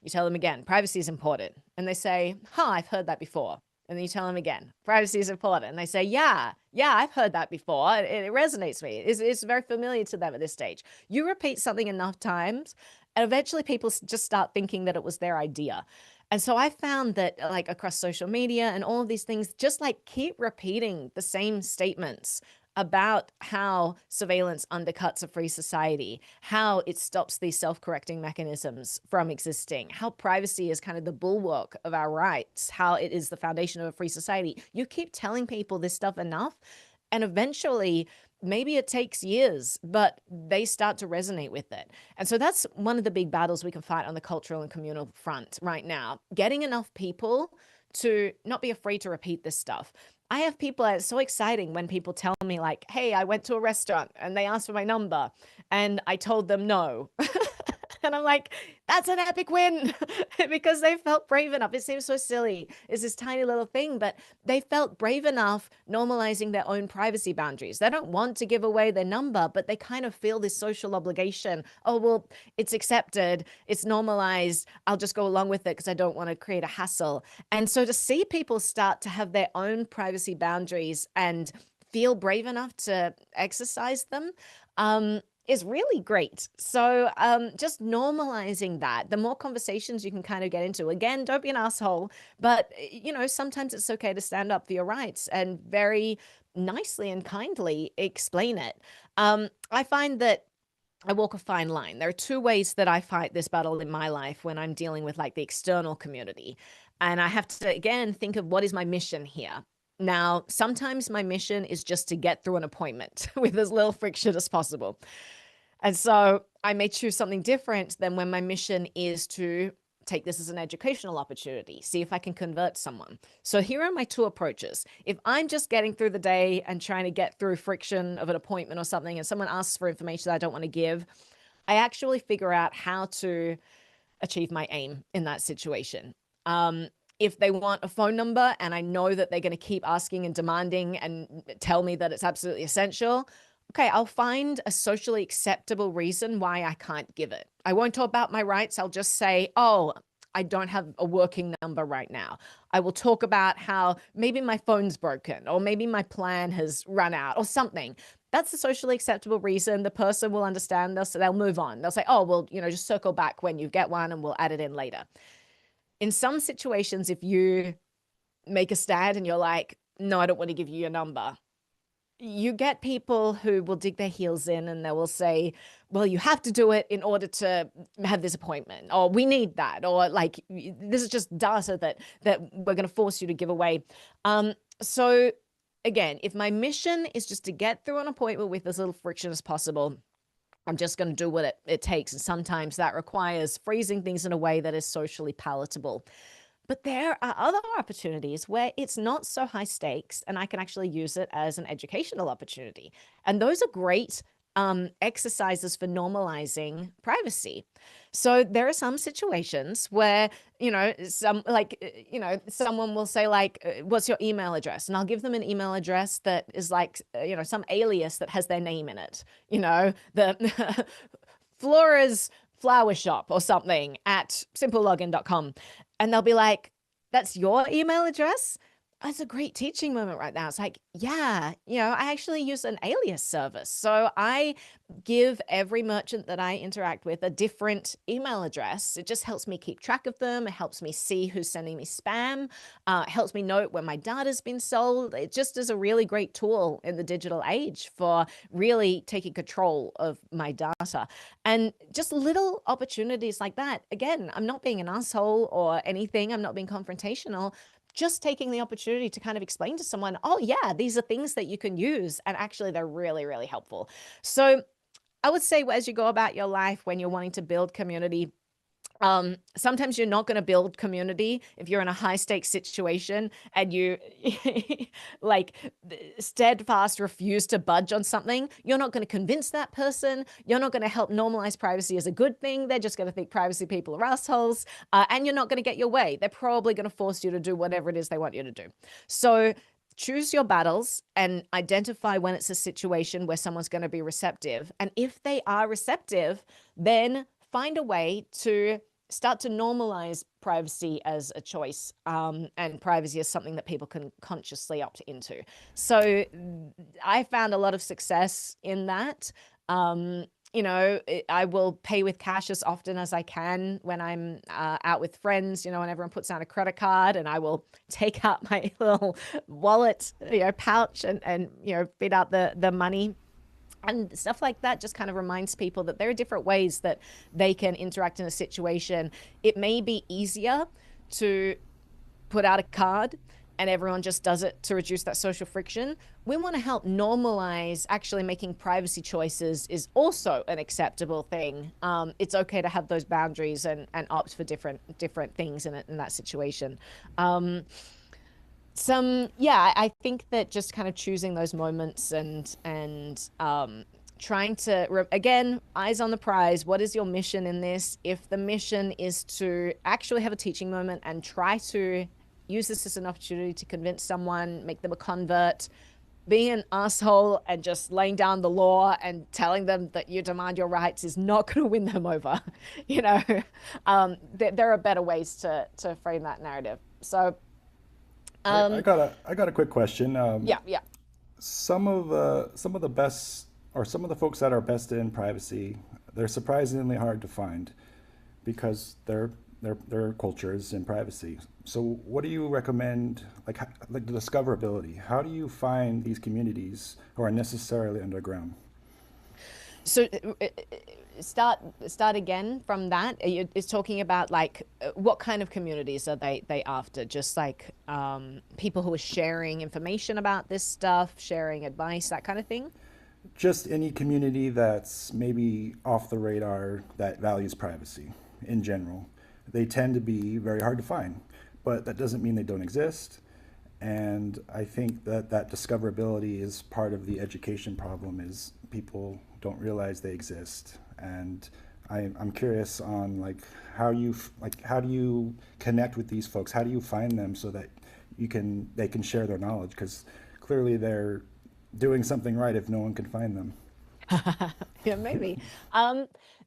You tell them again, privacy is important. And they say, I've heard that before. And then you tell them again, privacy is important. And they say, yeah, I've heard that before. It resonates with me. It's very familiar to them at this stage. You repeat something enough times, and eventually people just start thinking that it was their idea. And so I found that, like, across social media and all of these things, just like keep repeating the same statements about how surveillance undercuts a free society, how it stops these self-correcting mechanisms from existing, how privacy is kind of the bulwark of our rights, how it is the foundation of a free society. You keep telling people this stuff enough, and eventually, maybe it takes years, but they start to resonate with it. And so that's one of the big battles we can fight on the cultural and communal front right now, getting enough people to not be afraid to repeat this stuff. I have people, it's so exciting when people tell me, like, hey, I went to a restaurant and they asked for my number and I told them no. And I'm like, that's an epic win because they felt brave enough. It seems so silly. It's this tiny little thing, but they felt brave enough normalizing their own privacy boundaries. They don't want to give away their number, but they kind of feel this social obligation. Oh, well, it's accepted. It's normalized. I'll just go along with it because I don't want to create a hassle. And so to see people start to have their own privacy boundaries and feel brave enough to exercise them, is really great. So just normalizing that, the more conversations you can kind of get into. Again, don't be an asshole, but sometimes it's okay to stand up for your rights and very nicely and kindly explain it. I find that I walk a fine line. There are two ways that I fight this battle in my life when I'm dealing with, like, the external community. And I have to, again, think of what is my mission here. Now, sometimes my mission is just to get through an appointment with as little friction as possible. And so I may choose something different than when my mission is to take this as an educational opportunity, see if I can convert someone. So here are my two approaches. If I'm just getting through the day and trying to get through friction of an appointment or something, and someone asks for information that I don't want to give, I actually figure out how to achieve my aim in that situation. If they want a phone number and I know that they're going to keep asking and demanding and tell me that it's absolutely essential, okay, I'll find a socially acceptable reason why I can't give it. I won't talk about my rights. I'll just say, oh, I don't have a working number right now. I will talk about how maybe my phone's broken or maybe my plan has run out or something. That's a socially acceptable reason. The person will understand this, so they'll move on. They'll say, oh, well, just circle back when you get one and we'll add it in later. In some situations, if you make a stand and you're like, no, I don't want to give you your number, you get people who will dig their heels in and they will say, well, you have to do it in order to have this appointment, or we need that, or like, this is just data that we're going to force you to give away. So again, if my mission is just to get through an appointment with as little friction as possible, I'm just going to do what it takes. And sometimes that requires phrasing things in a way that is socially palatable. But there are other opportunities where it's not so high stakes and I can actually use it as an educational opportunity. And those are great exercises for normalizing privacy. So there are some situations where, someone will say like, what's your email address? And I'll give them an email address that is like, some alias that has their name in it, the Flora's flower shop or something at simplelogin.com. And they'll be like, that's your email address? That's a great teaching moment right now. It's like, yeah, I actually use an alias service. So I give every merchant that I interact with a different email address. It just helps me keep track of them. It helps me see who's sending me spam. It helps me note when my data's been sold. It just is a really great tool in the digital age for really taking control of my data. And just little opportunities like that. Again, I'm not being an asshole or anything. I'm not being confrontational. Just taking the opportunity to kind of explain to someone, oh yeah, these are things that you can use. And actually they're really, really helpful. So I would say as you go about your life, when you're wanting to build community, sometimes you're not going to build community if you're in a high stakes situation and you like steadfast refuse to budge on something. You're not going to convince that person. You're not going to help normalize privacy as a good thing. They're just going to think privacy people are assholes, and you're not going to get your way. They're probably going to force you to do whatever it is they want you to do. So choose your battles and identify when it's a situation where someone's going to be receptive. And if they are receptive, then find a way to start to normalize privacy as a choice, and privacy is something that people can consciously opt into. So I found a lot of success in that. I will pay with cash as often as I can when I'm out with friends, when everyone puts down a credit card, and I will take out my little wallet, pouch and beat out the money. And stuff like that just kind of reminds people that there are different ways that they can interact in a situation. It may be easier to put out a card and everyone just does it to reduce that social friction. We want to help normalize actually making privacy choices is also an acceptable thing. It's okay to have those boundaries and opt for different things in that situation. I think that just kind of choosing those moments and trying to, again, eyes on the prize. What is your mission in this? If the mission is to actually have a teaching moment and try to use this as an opportunity to convince someone, make them a convert, being an asshole and just laying down the law and telling them that you demand your rights is not going to win them over. There are better ways to frame that narrative. So I got a quick question. yeah. Some of the best, or some of the folks that are best in privacy, they're surprisingly hard to find because their culture is in privacy. So what do you recommend, like the discoverability? How do you find these communities who are necessarily underground? So start again from that. It's talking about like what kind of communities are they after? Just like people who are sharing information about this stuff, sharing advice, that kind of thing. Just any community that's maybe off the radar that values privacy in general. They tend to be very hard to find, but that doesn't mean they don't exist. And I think that discoverability is part of the education problem, is people don't realize they exist. And I'm curious on how do you connect with these folks? How do you find them so that they can share their knowledge? Because clearly they're doing something right if no one can find them. Yeah, maybe.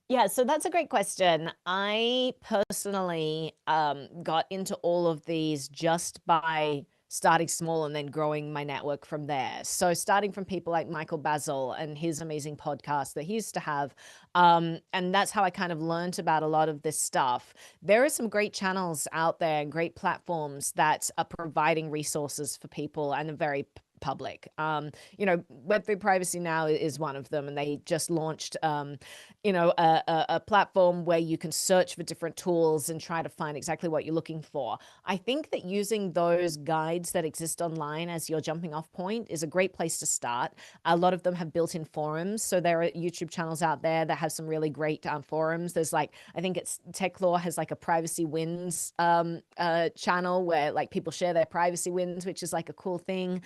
Yeah, so that's a great question. I personally got into all of these just by starting small and then growing my network from there. So starting from people like Michael Basil and his amazing podcast that he used to have. And that's how I kind of learned about a lot of this stuff. There are some great channels out there and great platforms that are providing resources for people and are very public. Web3 Privacy Now is one of them, and they just launched, a platform where you can search for different tools and try to find exactly what you're looking for. I think that using those guides that exist online as your jumping off point is a great place to start. A lot of them have built-in forums, so there are YouTube channels out there that have some really great forums. There's I think it's Tech Law has like a privacy wins channel where like people share their privacy wins, which is like a cool thing.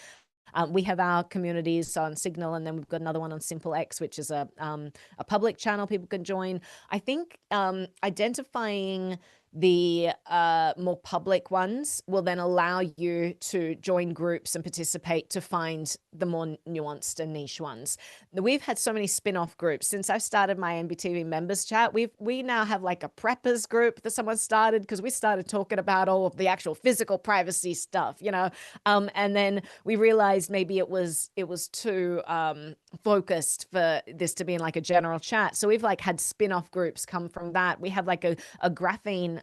We have our communities on Signal, and then we've got another one on Simple X, which is a public channel people can join. I think identifying the more public ones will then allow you to join groups and participate to find the more nuanced and niche ones. We've had so many spin-off groups since I've started my NBTV members chat. We now have like a preppers group that someone started because we started talking about all of the actual physical privacy stuff, you know, and then we realized maybe it was too focused for this to be in like a general chat. So we've like had spin-off groups come from that. We have like a graphene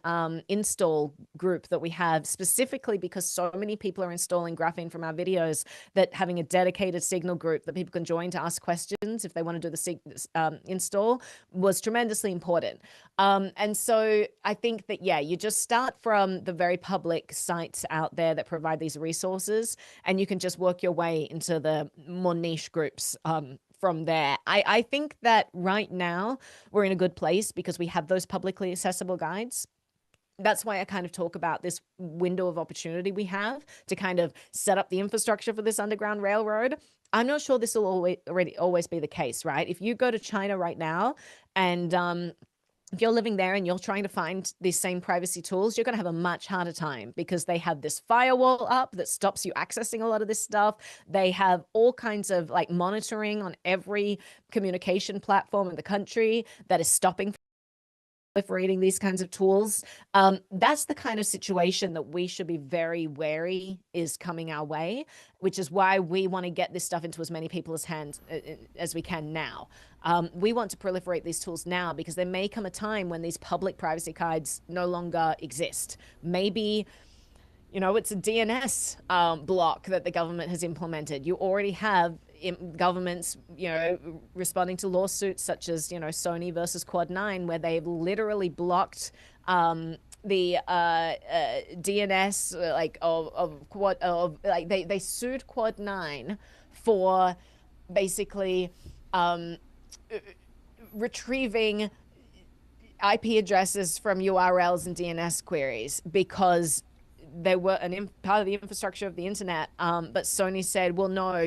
install group that we have specifically because so many people are installing graphene from our videos, that having a dedicated Signal group that people can join to ask questions if they want to do the install was tremendously important. And so I think that, yeah, you just start from the very public sites out there that provide these resources, and you can just work your way into the more niche groups from there. I think that right now we're in a good place because we have those publicly accessible guides. That's why I kind of talk about this window of opportunity we have to kind of set up the infrastructure for this underground railroad. I'm not sure this will always be the case, right? If you go to China right now and if you're living there and you're trying to find these same privacy tools, you're going to have a much harder time because they have this firewall up that stops you accessing a lot of this stuff. They have all kinds of like monitoring on every communication platform in the country that is stopping proliferating these kinds of tools. That's the kind of situation that we should be very wary is coming our way, which is why we want to get this stuff into as many people's hands as we can now. We want to proliferate these tools now because there may come a time when these public privacy guides no longer exist. Maybe, you know, it's a DNS block that the government has implemented. You already have governments, you know, responding to lawsuits such as, you know, Sony versus Quad 9, where they've literally blocked the DNS like they sued Quad 9 for basically retrieving IP addresses from URLs and DNS queries because they were part of the infrastructure of the internet. But Sony said, well, no,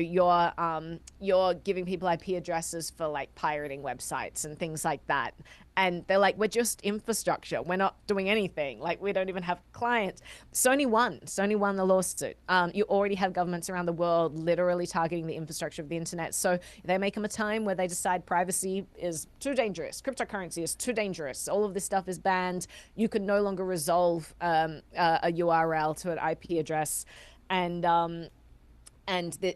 you're giving people IP addresses for like pirating websites and things like that. And they're like, we're just infrastructure. We're not doing anything. Like, we don't even have clients. Sony won the lawsuit. You already have governments around the world literally targeting the infrastructure of the internet. So there may come a time where they decide privacy is too dangerous. Cryptocurrency is too dangerous. All of this stuff is banned. You can no longer resolve a URL to an IP address. And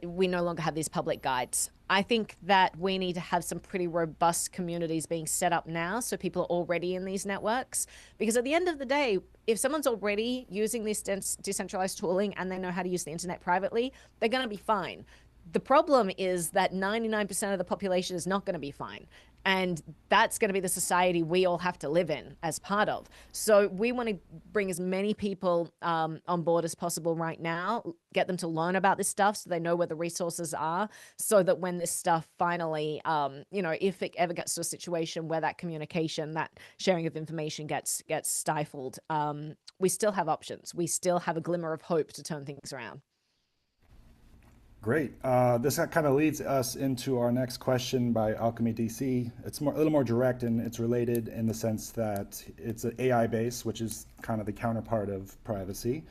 we no longer have these public guides. I think that we need to have some pretty robust communities being set up now so people are already in these networks. Because at the end of the day, if someone's already using this decentralized tooling and they know how to use the internet privately, they're going to be fine. The problem is that 99% of the population is not going to be fine. And that's going to be the society we all have to live in as part of. So we want to bring as many people on board as possible right now, get them to learn about this stuff so they know where the resources are, so that when this stuff finally, you know, if it ever gets to a situation where that communication, that sharing of information gets stifled, we still have options. We still have a glimmer of hope to turn things around. Great. This kind of leads us into our next question by Alchemy DC. It's a little more direct, and it's related in the sense that it's an AI base, which is kind of the counterpart of privacy.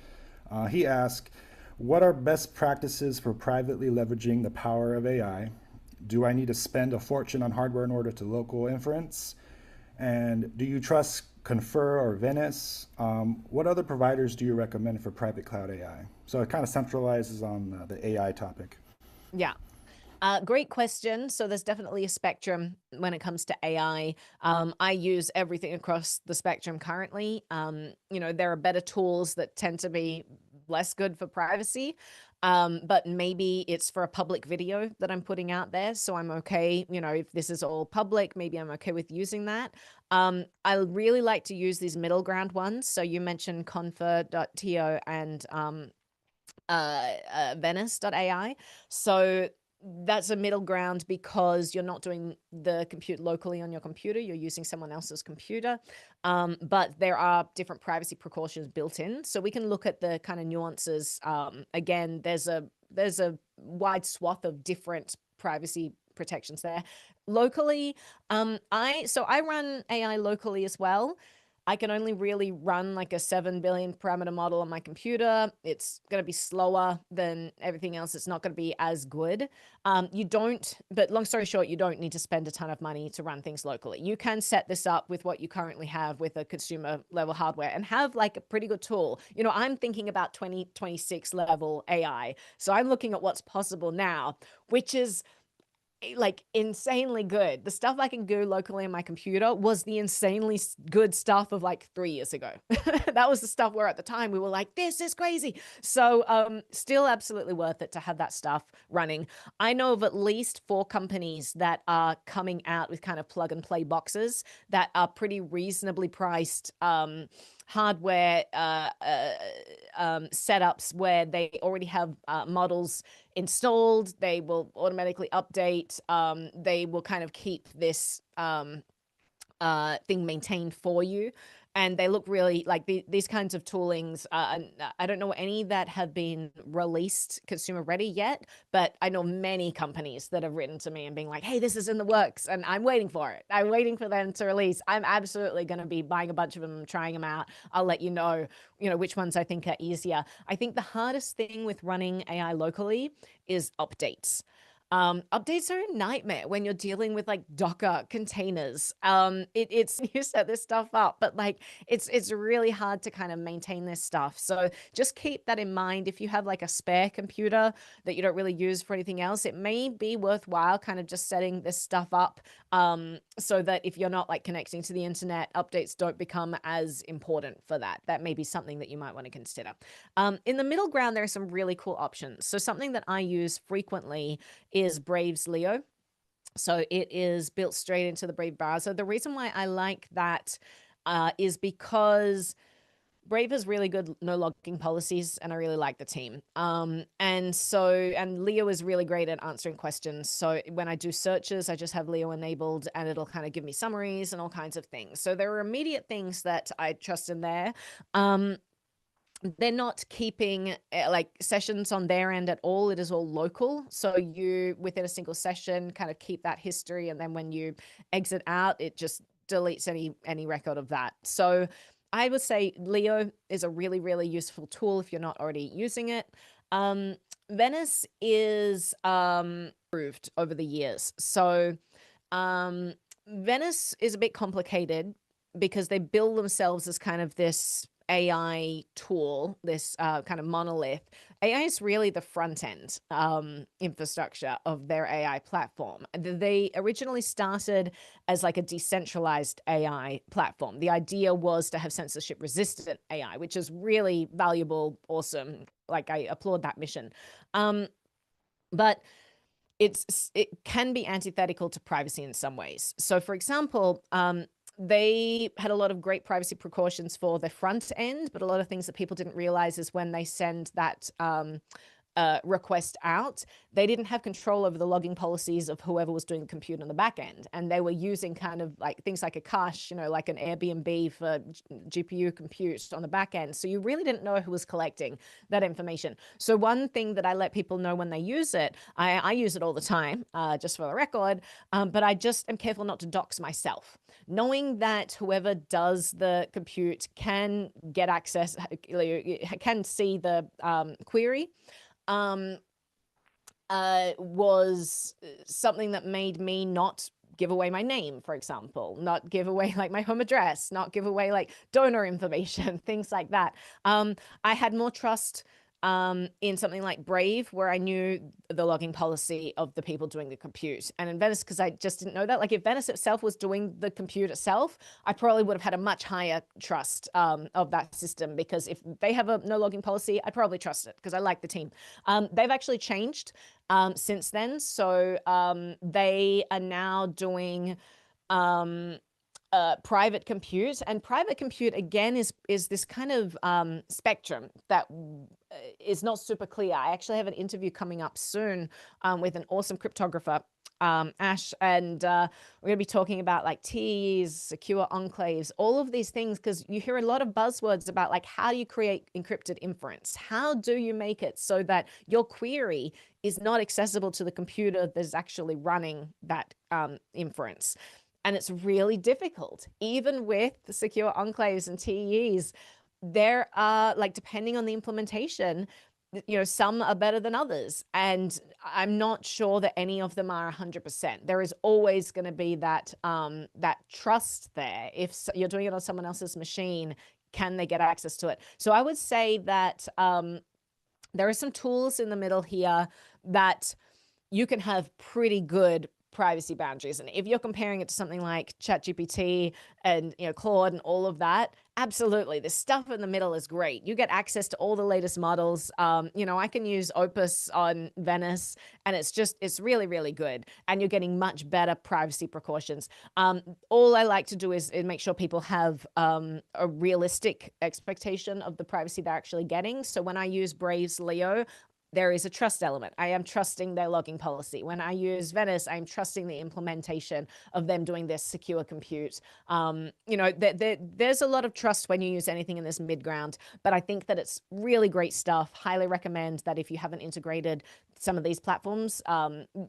He asked, what are best practices for privately leveraging the power of AI? Do I need to spend a fortune on hardware in order to local inference? And do you trust Confer or Venice? What other providers do you recommend for private cloud AI? So it kind of centralizes on the AI topic. Yeah. Great question. So there's definitely a spectrum when it comes to AI. I use everything across the spectrum currently. You know, there are better tools that tend to be less good for privacy, but maybe it's for a public video that I'm putting out there. So I'm okay, you know, if this is all public, maybe I'm okay with using that. I really like to use these middle ground ones. So you mentioned confer.to and venice.ai. So that's a middle ground because you're not doing the compute locally on your computer. You're using someone else's computer. But there are different privacy precautions built in. So we can look at the kind of nuances. Again, there's a there's a wide swath of different privacy protections there. Locally, I run AI locally as well. I can only really run like a 7 billion parameter model on my computer. It's going to be slower than everything else. It's not going to be as good. But long story short, you don't need to spend a ton of money to run things locally. You can set this up with what you currently have with a consumer level hardware and have like a pretty good tool. You know, I'm thinking about 2026 level AI. So I'm looking at what's possible now, which is like insanely good. The stuff I can do locally on my computer was the insanely good stuff of like 3 years ago. That was the stuff where at the time we were like, this is crazy. So still absolutely worth it to have that stuff running. I know of at least 4 companies that are coming out with kind of plug and play boxes that are pretty reasonably priced hardware setups where they already have models installed. They will automatically update. They will kind of keep this thing maintained for you. And they look really like these kinds of toolings. I don't know any that have been released consumer ready yet, but I know many companies that have written to me and being like, hey, this is in the works and I'm waiting for it. I'm waiting for them to release. I'm absolutely going to be buying a bunch of them, trying them out. I'll let you know, which ones I think are easier. I think the hardest thing with running AI locally is updates. Updates are a nightmare when you're dealing with like Docker containers. It's you set this stuff up, but like it's really hard to kind of maintain this stuff. So just keep that in mind. If you have like a spare computer that you don't really use for anything else, it may be worthwhile kind of just setting this stuff up so that if you're not like connecting to the internet, updates don't become as important for that. That may be something that you might want to consider. In the middle ground, there are some really cool options. So something that I use frequently is Brave's Leo. So it is built straight into the Brave browser. The reason why I like that is because Brave has really good no logging policies, and I really like the team. And Leo is really great at answering questions. So when I do searches, I just have Leo enabled and it'll kind of give me summaries and all kinds of things. So there are immediate things that I trust in there. They're not keeping like sessions on their end at all. It is all local. So you, within a single session, kind of keep that history. And then when you exit out, it just deletes any record of that. So I would say Leo is a really, really useful tool if you're not already using it. Venice is improved over the years. So Venice is a bit complicated because they build themselves as kind of this AI tool, this kind of monolith. AI is really the front end infrastructure of their AI platform. They originally started as like a decentralized AI platform. The idea was to have censorship resistant AI, which is really valuable, awesome. Like I applaud that mission. But it can be antithetical to privacy in some ways. So for example, they had a lot of great privacy precautions for the front end, but a lot of things that people didn't realize is when they send that request out, they didn't have control over the logging policies of whoever was doing the compute on the back end. And they were using kind of like things like a cache, like an Airbnb for GPU compute on the back end. So you really didn't know who was collecting that information. So one thing that I let people know when they use it, I use it all the time, just for the record, but I just am careful not to dox myself. Knowing that whoever does the compute can get access, can see the query, was something that made me not give away my name, for example, not give away like my home address, not give away like donor information, things like that. I had more trust in something like Brave, where I knew the logging policy of the people doing the compute. And in Venice, because I just didn't know that, like if Venice itself was doing the compute itself, I probably would have had a much higher trust of that system, because if they have a no logging policy, I'd probably trust it because I like the team. They've actually changed since then. So they are now doing private compute, and private compute again is this kind of spectrum that is not super clear. I actually have an interview coming up soon with an awesome cryptographer Ash, and we're going to be talking about like TEs, secure enclaves, all of these things, because you hear a lot of buzzwords about like, how do you create encrypted inference? How do you make it so that your query is not accessible to the computer that's actually running that inference? And it's really difficult. Even with the secure enclaves and TEs, there are, like, depending on the implementation, some are better than others. And I'm not sure that any of them are 100%. There is always going to be that trust there. If you're doing it on someone else's machine, can they get access to it? So I would say that there are some tools in the middle here that you can have pretty good privacy boundaries. And if you're comparing it to something like ChatGPT and Claude and all of that, absolutely, the stuff in the middle is great. You get access to all the latest models. I can use Opus on Venice, and it's really, really good. And you're getting much better privacy precautions. All I like to do is make sure people have a realistic expectation of the privacy they're actually getting. So when I use Brave's Leo, there is a trust element. I am trusting their logging policy. When I use Venice, I'm trusting the implementation of them doing this secure compute. There's a lot of trust when you use anything in this mid-ground, but I think that it's really great stuff. Highly recommend that if you haven't integrated some of these platforms,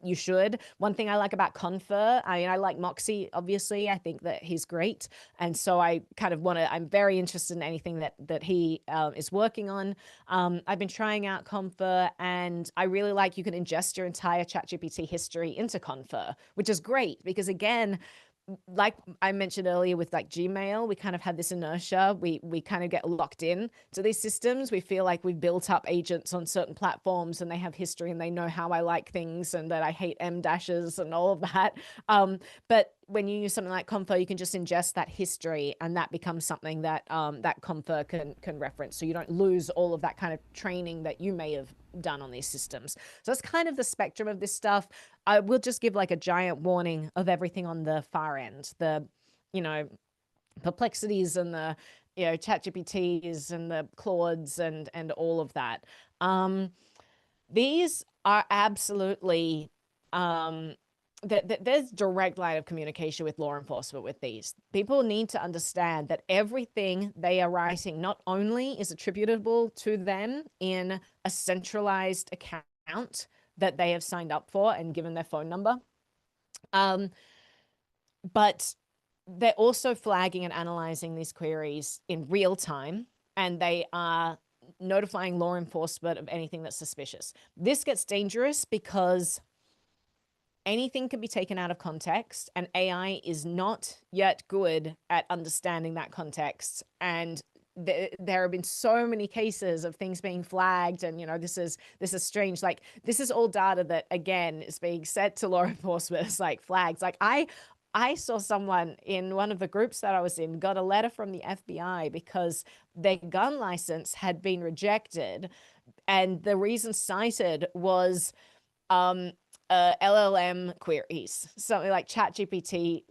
you should. One thing I like about Confer, I like Moxie, obviously. I think that he's great. And so I kind of I'm very interested in anything that he is working on. I've been trying out Confer, and I really like you can ingest your entire ChatGPT history into Confer, which is great because, again, like I mentioned earlier with like Gmail, we kind of have this inertia. We kind of get locked in to these systems. We feel like we've built up agents on certain platforms and they have history and they know how I like things and that I hate M dashes and all of that. But when you use something like Confer, you can just ingest that history, and that becomes something that that Confer can reference. So you don't lose all of that kind of training that you may have done on these systems. So that's kind of the spectrum of this stuff. I will just give like a giant warning of everything on the far end, the perplexities and the ChatGPTs and the Claudes and all of that. These are absolutely there's direct line of communication with law enforcement with these. People need to understand that everything they are writing not only is attributable to them in a centralized account that they have signed up for and given their phone number, but they're also flagging and analyzing these queries in real time, and they are notifying law enforcement of anything that's suspicious. This gets dangerous because anything can be taken out of context, and AI is not yet good at understanding that context. And there have been so many cases of things being flagged, and this is strange. Like, this is all data that, again, is being sent to law enforcement as like flags. Like, I saw someone in one of the groups that I was in got a letter from the FBI because their gun license had been rejected, and the reason cited was LLM queries, something like ChatGPT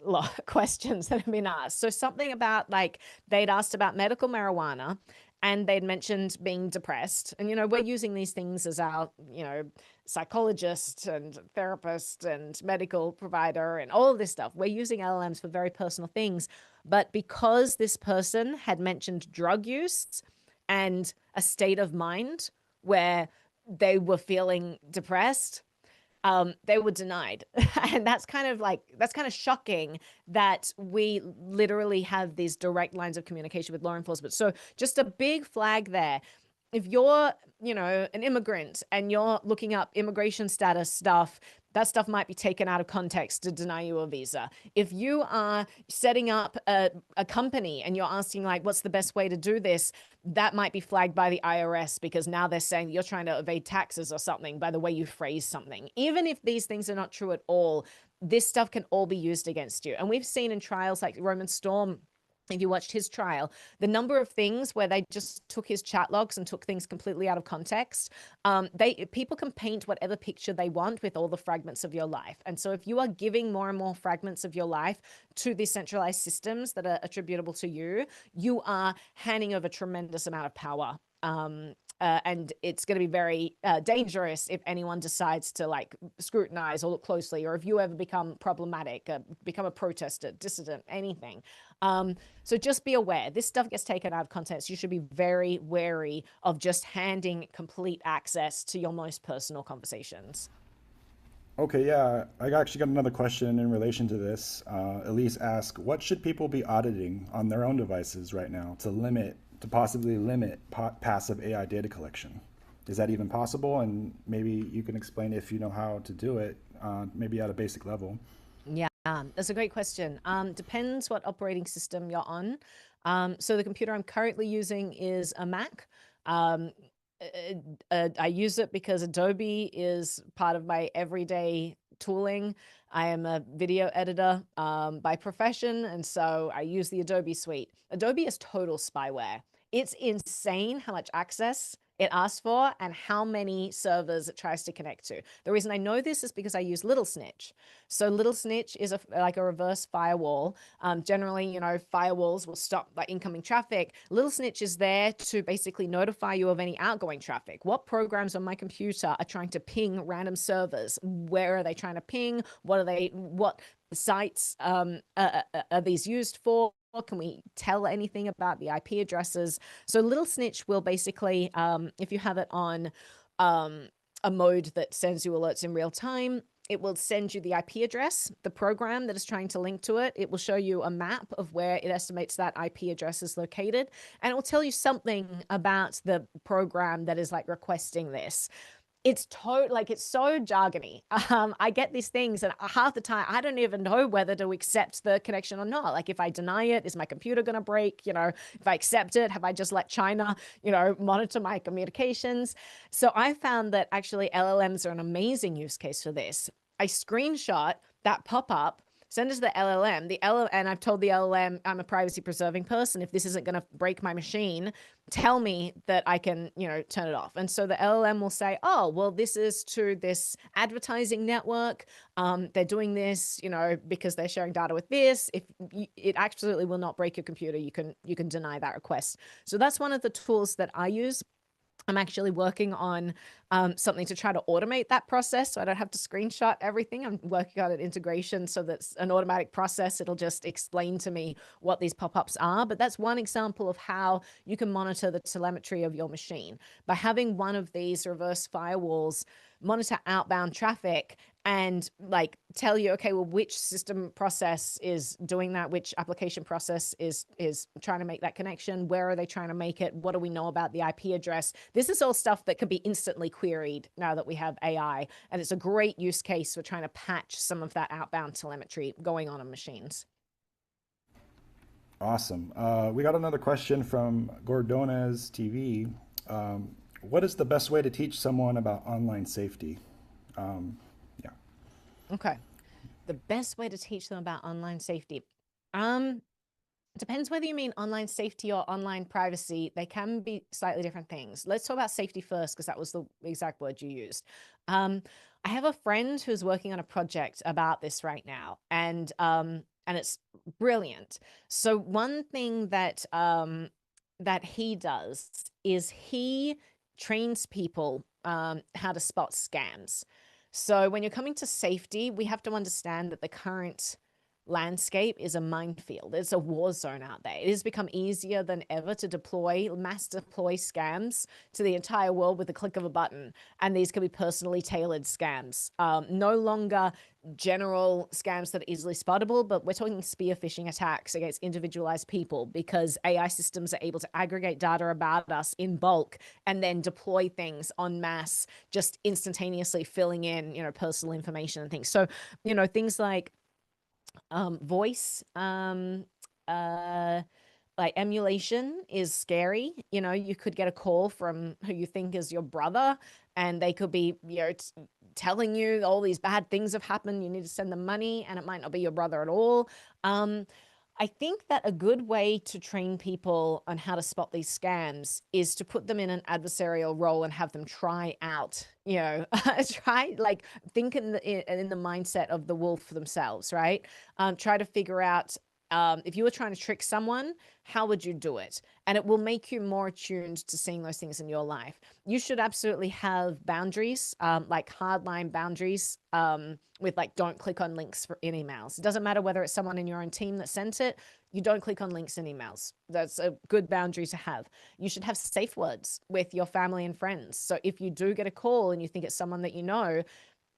questions that have been asked. So something about, like, they'd asked about medical marijuana, and they'd mentioned being depressed. And, we're using these things as our, psychologist and therapist and medical provider and all of this stuff. We're using LLMs for very personal things. But because this person had mentioned drug use and a state of mind where they were feeling depressed, they were denied. And that's kind of shocking that we literally have these direct lines of communication with law enforcement. So just a big flag there. If you're, an immigrant and you're looking up immigration status stuff, that stuff might be taken out of context to deny you a visa. If you are setting up a company and you're asking, like, what's the best way to do this, that might be flagged by the IRS because now they're saying you're trying to evade taxes or something by the way you phrase something. Even if these things are not true at all, this stuff can all be used against you. And we've seen in trials like Roman Storm, if you watched his trial, the number of things where they just took his chat logs and took things completely out of context. People can paint whatever picture they want with all the fragments of your life. And so if you are giving more and more fragments of your life to these centralized systems that are attributable to you, you are handing over a tremendous amount of power and it's going to be very dangerous if anyone decides to like scrutinize or look closely, or if you ever become problematic, become a protester, dissident, anything. So just be aware, this stuff gets taken out of context. You should be very wary of just handing complete access to your most personal conversations. Okay, yeah, I actually got another question in relation to this. Elise asked, what should people be auditing on their own devices right now to possibly limit passive AI data collection? Is that even possible? And maybe you can explain if you know how to do it, maybe at a basic level. Yeah, that's a great question. Depends what operating system you're on. So the computer I'm currently using is a Mac. Um, I use it because Adobe is part of my everyday tooling. I am a video editor by profession, and so I use the Adobe suite. Adobe is total spyware. It's insane how much access it asks for and how many servers it tries to connect to. The reason I know this is because I use Little Snitch. So Little Snitch is like a reverse firewall. Generally, you know, firewalls will stop like incoming traffic. Little Snitch is there to basically notify you of any outgoing traffic. What programs on my computer are trying to ping random servers? Where are they trying to ping? What sites are these used for? Can we tell anything about the IP addresses? So Little Snitch will basically, if you have it on a mode that sends you alerts in real time, it will send you the IP address, the program that is trying to link to it. It will show you a map of where it estimates that IP address is located, and it will tell you something about the program that is like requesting this. It's it's so jargony. I get these things, and half the time I don't even know whether to accept the connection or not. Like, if I deny it, is my computer going to break? You know, if I accept it, have I just let China, you know, monitor my communications? So I found that actually LLMs are an amazing use case for this. I screenshot that pop-up, send it to the LLM, and I've told the LLM I'm a privacy preserving person. If this isn't going to break my machine, tell me that I can, you know, turn it off. And so the LLM will say, oh, well, this is to this advertising network. They're doing this, you know, because they're sharing data with this. If it absolutely will not break your computer, you can deny that request. So that's one of the tools that I use. I'm actually working on something to try to automate that process so I don't have to screenshot everything. I'm working on an integration so that's an automatic process. It'll just explain to me what these pop-ups are. But that's one example of how you can monitor the telemetry of your machine. By having one of these reverse firewalls monitor outbound traffic and like tell you, okay, well, which system process is doing that, which application process is trying to make that connection, where are they trying to make it, what do we know about the IP address? This is all stuff that could be instantly queried now that we have AI, and it's a great use case for trying to patch some of that outbound telemetry going on machines. Awesome. We got another question from Gordones TV. What is the best way to teach someone about online safety? Yeah. Okay. The best way to teach them about online safety. It depends whether you mean online safety or online privacy. They can be slightly different things. Let's talk about safety first, because that was the exact word you used. I have a friend who's working on a project about this right now, and it's brilliant. So one thing that that he does is he trains people how to spot scams. So when you're coming to safety, we have to understand that the current landscape is a minefield. It's a war zone out there. It has become easier than ever to mass deploy scams to the entire world with the click of a button. And these can be personally tailored scams. No longer general scams that are easily spottable, but we're talking spear phishing attacks against individualized people, because AI systems are able to aggregate data about us in bulk and then deploy things en masse, just instantaneously filling in, you know, personal information and things. So, you know, things like voice, like emulation is scary. You know, you could get a call from who you think is your brother, and they could be, you know, telling you all these bad things have happened. You need to send them money, and it might not be your brother at all. I think that a good way to train people on how to spot these scams is to put them in an adversarial role and have them try out, you know, think in the mindset of the wolf themselves, right? Try to figure out If you were trying to trick someone, how would you do it? And it will make you more attuned to seeing those things in your life. You should absolutely have boundaries, like hardline boundaries, with like, don't click on links in emails. It doesn't matter whether it's someone in your own team that sent it. You don't click on links in emails. That's a good boundary to have. You should have safe words with your family and friends. So if you do get a call and you think it's someone that you know,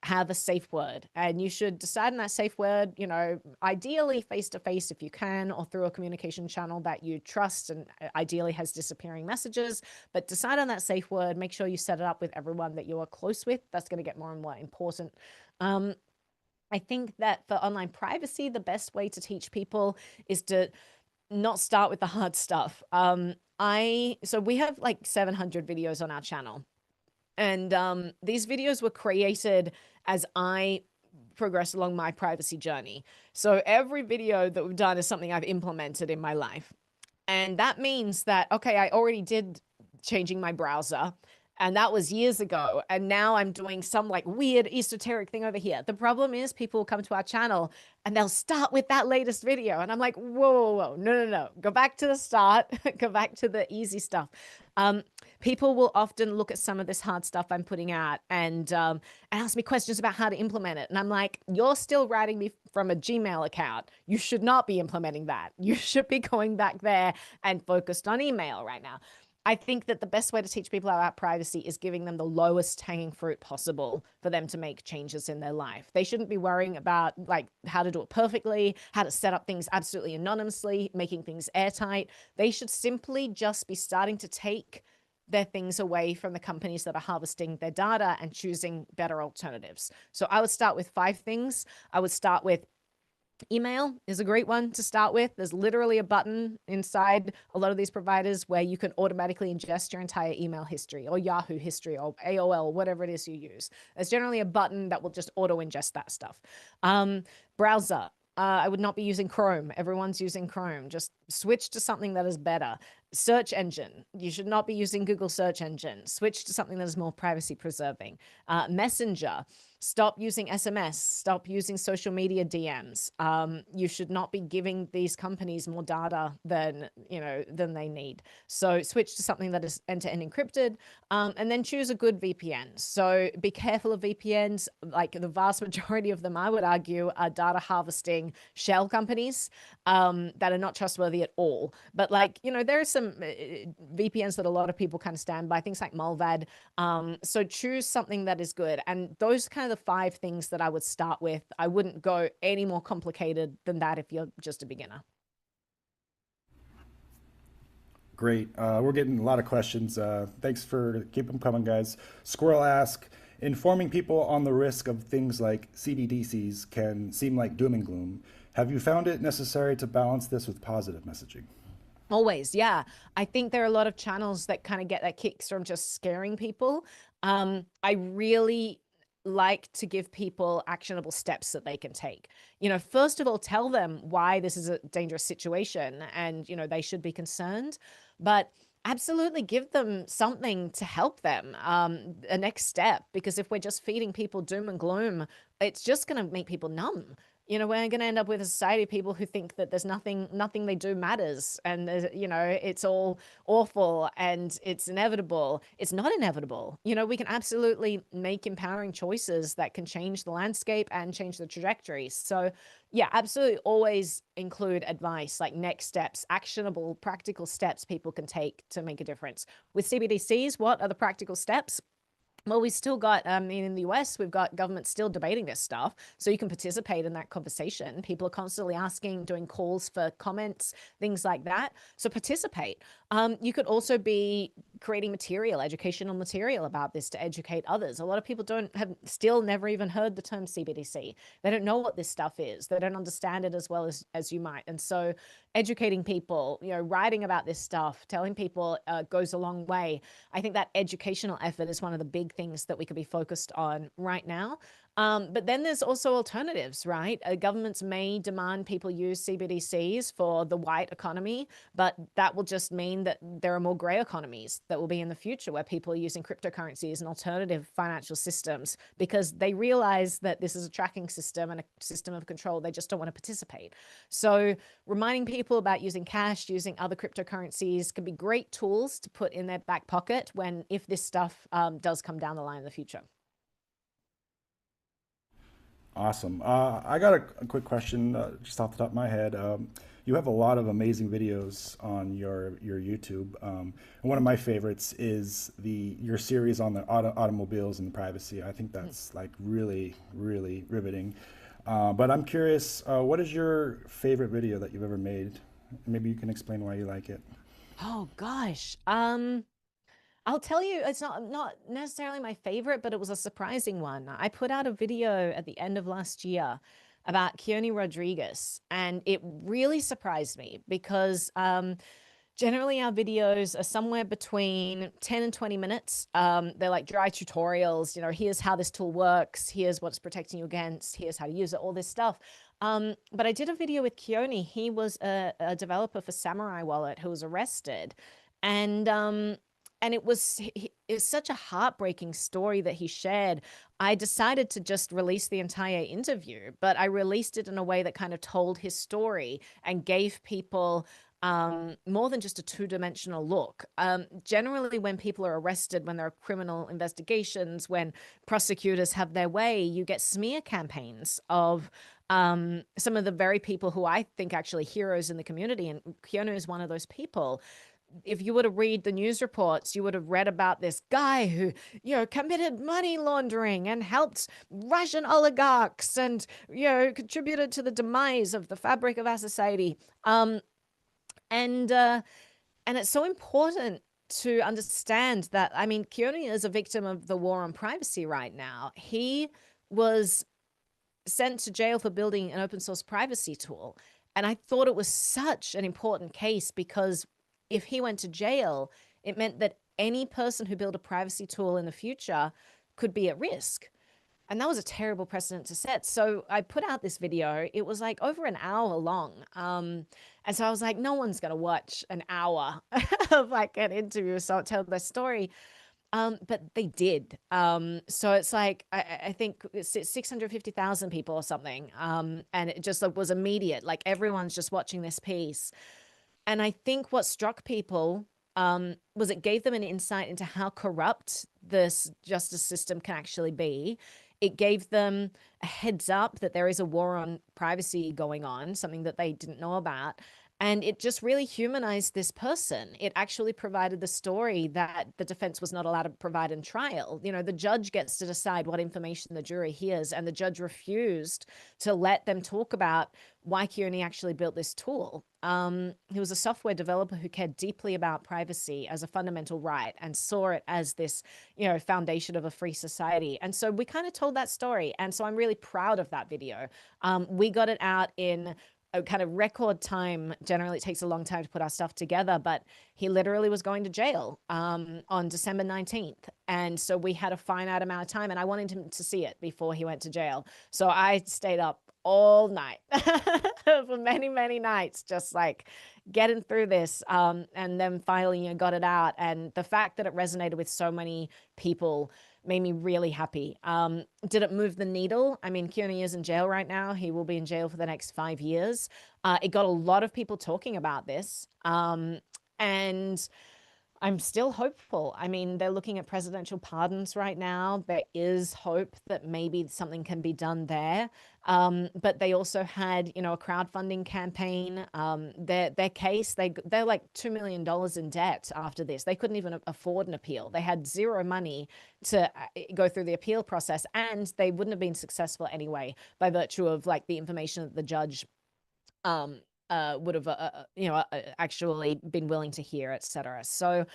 have a safe word, and you should decide on that safe word, you know, ideally face to face if you can, or through a communication channel that you trust and ideally has disappearing messages. But decide on that safe word. Make sure you set it up with everyone that you are close with. That's going to get more and more important. I think that for online privacy, the best way to teach people is to not start with the hard stuff. So we have like 700 videos on our channel. And these videos were created as I progressed along my privacy journey. So every video that we've done is something I've implemented in my life. And that means that, okay, I already did changing my browser, and that was years ago. And now I'm doing some like weird esoteric thing over here. The problem is people will come to our channel and they'll start with that latest video. And I'm like, whoa, no. Go back to the start. Go back to the easy stuff. People will often look at some of this hard stuff I'm putting out and ask me questions about how to implement it. And I'm like, you're still writing me from a Gmail account. You should not be implementing that. You should be going back there and focused on email right now. I think that the best way to teach people about privacy is giving them the lowest hanging fruit possible for them to make changes in their life. They shouldn't be worrying about like how to do it perfectly, how to set up things absolutely anonymously, making things airtight. They should simply just be starting to take their things away from the companies that are harvesting their data and choosing better alternatives. So I would start with 5 things. I would start with email is a great one to start with. There's literally a button inside a lot of these providers where you can automatically ingest your entire email history or Yahoo history or AOL, whatever it is you use. There's generally a button that will just auto ingest that stuff. Browser. I would not be using Chrome. Everyone's using Chrome. Just switch to something that is better. Search engine. You should not be using Google search engine. Switch to something that is more privacy preserving. Messenger. Stop using SMS. Stop using social media DMs. You should not be giving these companies more data than they need. So switch to something that is end-to-end encrypted, and then choose a good VPN. So be careful of VPNs. Like the vast majority of them, I would argue, are data harvesting shell companies that are not trustworthy at all. But like, there are some VPNs that a lot of people kind of stand by, things like Mulvad. So choose something that is good. And those kind of the 5 things that I would start with. I wouldn't go any more complicated than that if you're just a beginner. Great. We're getting a lot of questions. Thanks for keep them coming, guys. Squirrel ask, informing people on the risk of things like CBDCs can seem like doom and gloom. Have you found it necessary to balance this with positive messaging? Always, yeah. I think there are a lot of channels that kind of get their kicks from just scaring people. I really like to give people actionable steps that they can take. First of all, tell them why this is a dangerous situation and, they should be concerned, but absolutely give them something to help them, a next step, because if we're just feeding people doom and gloom, it's just going to make people numb. We're going to end up with a society of people who think that there's nothing they do matters. And, it's all awful and it's inevitable. It's not inevitable. We can absolutely make empowering choices that can change the landscape and change the trajectory. So yeah, absolutely always include advice, like next steps, actionable, practical steps people can take to make a difference. With CBDCs, what are the practical steps? Well, we still got, in the US, we've got government still debating this stuff. So you can participate in that conversation. People are constantly asking, doing calls for comments, things like that. So participate. You could also be creating material, educational material about this to educate others. A lot of people still never even heard the term CBDC. They don't know what this stuff is. They don't understand it as well as you might. And so educating people, writing about this stuff, telling people goes a long way. I think that educational effort is one of the big things that we could be focused on right now. But then there's also alternatives, right? Governments may demand people use CBDCs for the white economy, but that will just mean that there are more gray economies that will be in the future where people are using cryptocurrencies and alternative financial systems because they realize that this is a tracking system and a system of control. They just don't want to participate. So reminding people about using cash, using other cryptocurrencies can be great tools to put in their back pocket if this stuff does come down the line in the future. Awesome. I got a quick question just off the top of my head. You have a lot of amazing videos on your YouTube. And one of my favorites is your series on the automobiles and the privacy. I think that's like really, really riveting. But I'm curious, what is your favorite video that you've ever made? Maybe you can explain why you like it. Oh gosh. I'll tell you, it's not necessarily my favorite, but it was a surprising one. I put out a video at the end of last year about Keone Rodriguez, and it really surprised me because generally our videos are somewhere between 10 and 20 minutes. They're like dry tutorials, here's how this tool works, here's what's protecting you against, here's how to use it, all this stuff. But I did a video with Keone. He was a developer for Samurai Wallet who was arrested. And it was such a heartbreaking story that he shared. I decided to just release the entire interview, but I released it in a way that kind of told his story and gave people more than just a two-dimensional look. Generally, when people are arrested, when there are criminal investigations, when prosecutors have their way, you get smear campaigns of some of the very people who I think actually heroes in the community, and Keone is one of those people. If you were to read the news reports, you would have read about this guy who, committed money laundering and helped Russian oligarchs and, contributed to the demise of the fabric of our society. And it's so important to understand that, I mean, Keone is a victim of the war on privacy right now. He was sent to jail for building an open source privacy tool. And I thought it was such an important case because if he went to jail, it meant that any person who built a privacy tool in the future could be at risk. And that was a terrible precedent to set. So I put out this video. It was like over an hour long. And so I was like, no one's going to watch an hour of like an interview, so tell their story. But they did. So it's like, I think it's 650,000 people or something. And it just was immediate. Like everyone's just watching this piece. And I think what struck people was it gave them an insight into how corrupt this justice system can actually be. It gave them a heads up that there is a war on privacy going on, something that they didn't know about. And it just really humanized this person. It actually provided the story that the defense was not allowed to provide in trial. The judge gets to decide what information the jury hears, and the judge refused to let them talk about why Keone actually built this tool. He was a software developer who cared deeply about privacy as a fundamental right and saw it as this, foundation of a free society. And so we kind of told that story. And so I'm really proud of that video. We got it out in a kind of record time. Generally, it takes a long time to put our stuff together, but he literally was going to jail on December 19th. And so we had a finite amount of time, and I wanted him to see it before he went to jail. So I stayed up all night for many, many nights, just like getting through this. And then finally, got it out. And the fact that it resonated with so many people made me really happy. Did it move the needle? I mean, Keone is in jail right now. He will be in jail for the next 5 years. It got a lot of people talking about this. And I'm still hopeful. I mean, they're looking at presidential pardons right now. There is hope that maybe something can be done there. But they also had, a crowdfunding campaign. Their case, they're like $2 million in debt after this. They couldn't even afford an appeal. They had zero money to go through the appeal process, and they wouldn't have been successful anyway by virtue of like the information that the judge would have, actually been willing to hear, etc. So,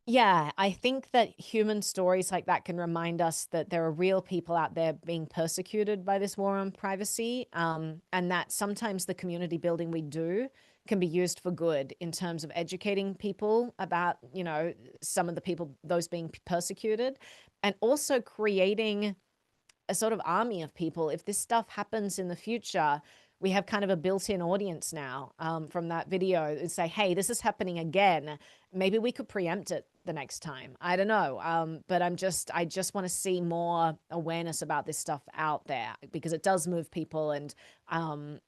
yeah, I think that human stories like that can remind us that there are real people out there being persecuted by this war on privacy, and that sometimes the community building we do can be used for good in terms of educating people about, some of the people, those being persecuted, and also creating a sort of army of people. If this stuff happens in the future, we have kind of a built-in audience now from that video and say, hey, this is happening again. Maybe we could preempt it the next time. I don't know. But I just want to see more awareness about this stuff out there, because it does move people. And I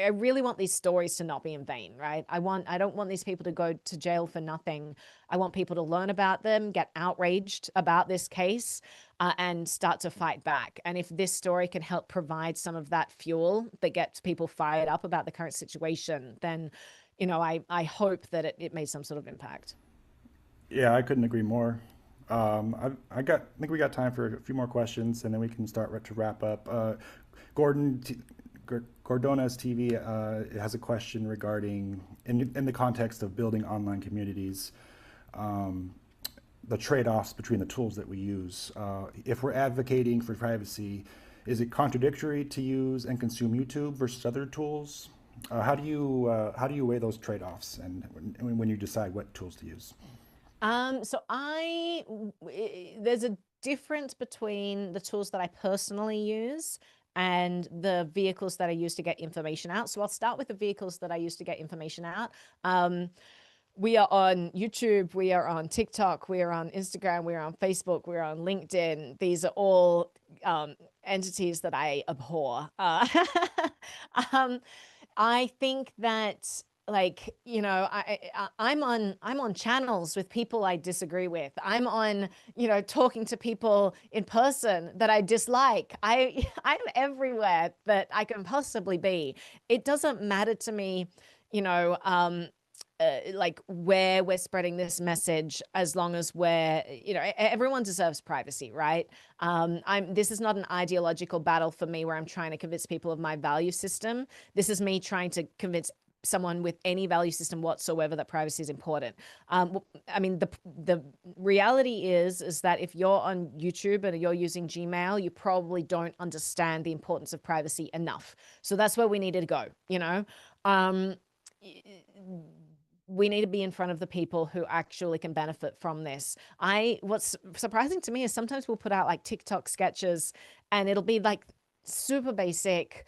really want these stories to not be in vain, right? I don't want these people to go to jail for nothing. I want people to learn about them, get outraged about this case, and start to fight back. And if this story can help provide some of that fuel that gets people fired up about the current situation, then, you know, I hope that it made some sort of impact. Yeah, I couldn't agree more. I think we got time for a few more questions, and then we can start to wrap up. Gordon, Gordona's TV has a question regarding, in the context of building online communities, the trade-offs between the tools that we use. If we're advocating for privacy, is it contradictory to use and consume YouTube versus other tools? How do you weigh those trade-offs, and when you decide what tools to use? There's a difference between the tools that I personally use and the vehicles that I use to get information out. So I'll start with the vehicles that I use to get information out. We are on YouTube, we are on TikTok, we are on Instagram, we are on Facebook, we're on LinkedIn. These are all entities that I abhor. I think that, like, you know, I'm on channels with people I disagree with. I'm on, you know, talking to people in person that I dislike. I'm everywhere that I can possibly be. It doesn't matter to me, you know, like where we're spreading this message, as long as we're, you know, everyone deserves privacy, right? This is not an ideological battle for me where I'm trying to convince people of my value system. This is me trying to convince someone with any value system whatsoever that privacy is important. I mean, the reality is that if you're on YouTube and you're using Gmail, you probably don't understand the importance of privacy enough. So that's where we needed to go, you know? We need to be in front of the people who actually can benefit from this. What's surprising to me is sometimes we'll put out like TikTok sketches and it'll be like super basic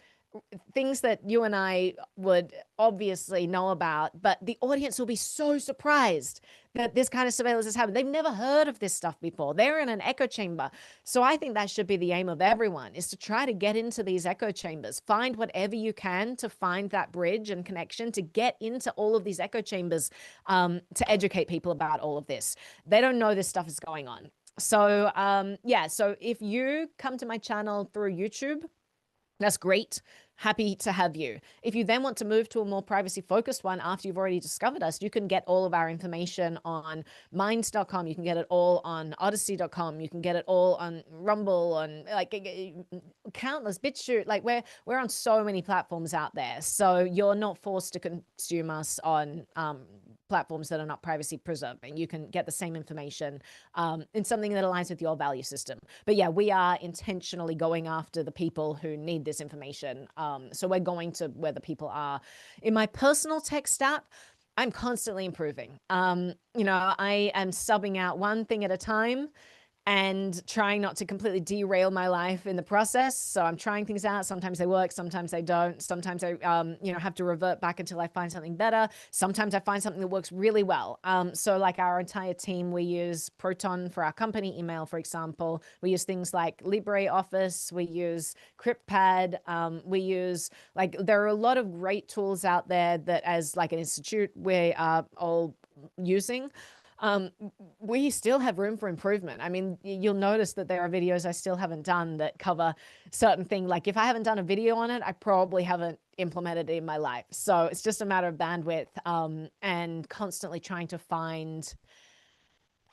things that you and I would obviously know about, but the audience will be so surprised that this kind of surveillance has happened. They've never heard of this stuff before. They're in an echo chamber. So I think that should be the aim of everyone, is to try to get into these echo chambers, find whatever you can to find that bridge and connection to get into all of these echo chambers, to educate people about all of this. They don't know this stuff is going on. So yeah, so if you come to my channel through YouTube, that's great. Happy to have you. If you then want to move to a more privacy focused one after you've already discovered us, you can get all of our information on minds.com. You can get it all on odyssey.com. You can get it all on Rumble, on like countless BitChute. Like we're on so many platforms out there. So you're not forced to consume us on platforms that are not privacy preserving. You can get the same information in something that aligns with your value system. But yeah, we are intentionally going after the people who need this information. So we're going to where the people are. In my personal tech stack, I'm constantly improving. You know, I am subbing out one thing at a time and trying not to completely derail my life in the process. So I'm trying things out. Sometimes they work, sometimes they don't. Sometimes I, you know, have to revert back until I find something better. Sometimes I find something that works really well. So like our entire team, we use Proton for our company email, for example. We use things like LibreOffice. We use CryptPad. We use, like, there are a lot of great tools out there that as like an institute, we are all using. We still have room for improvement. I mean, you'll notice that there are videos I still haven't done that cover certain things. Like if I haven't done a video on it, I probably haven't implemented it in my life. So it's just a matter of bandwidth, and constantly trying to find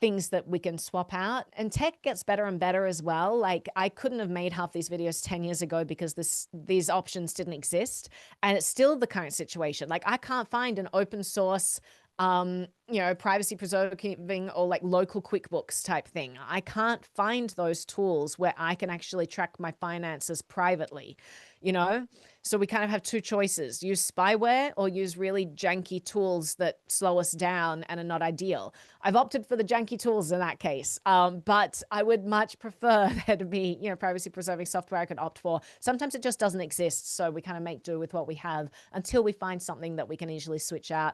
things that we can swap out. And tech gets better and better as well. Like I couldn't have made half these videos 10 years ago because these options didn't exist. And it's still the current situation. Like I can't find an open source you know, privacy preserving or like local QuickBooks type thing. I can't find those tools where I can actually track my finances privately, you know? So we kind of have two choices: use spyware or use really janky tools that slow us down and are not ideal. I've opted for the janky tools in that case, but I would much prefer there to be, privacy preserving software I could opt for. Sometimes it just doesn't exist, so we kind of make do with what we have until we find something that we can easily switch out.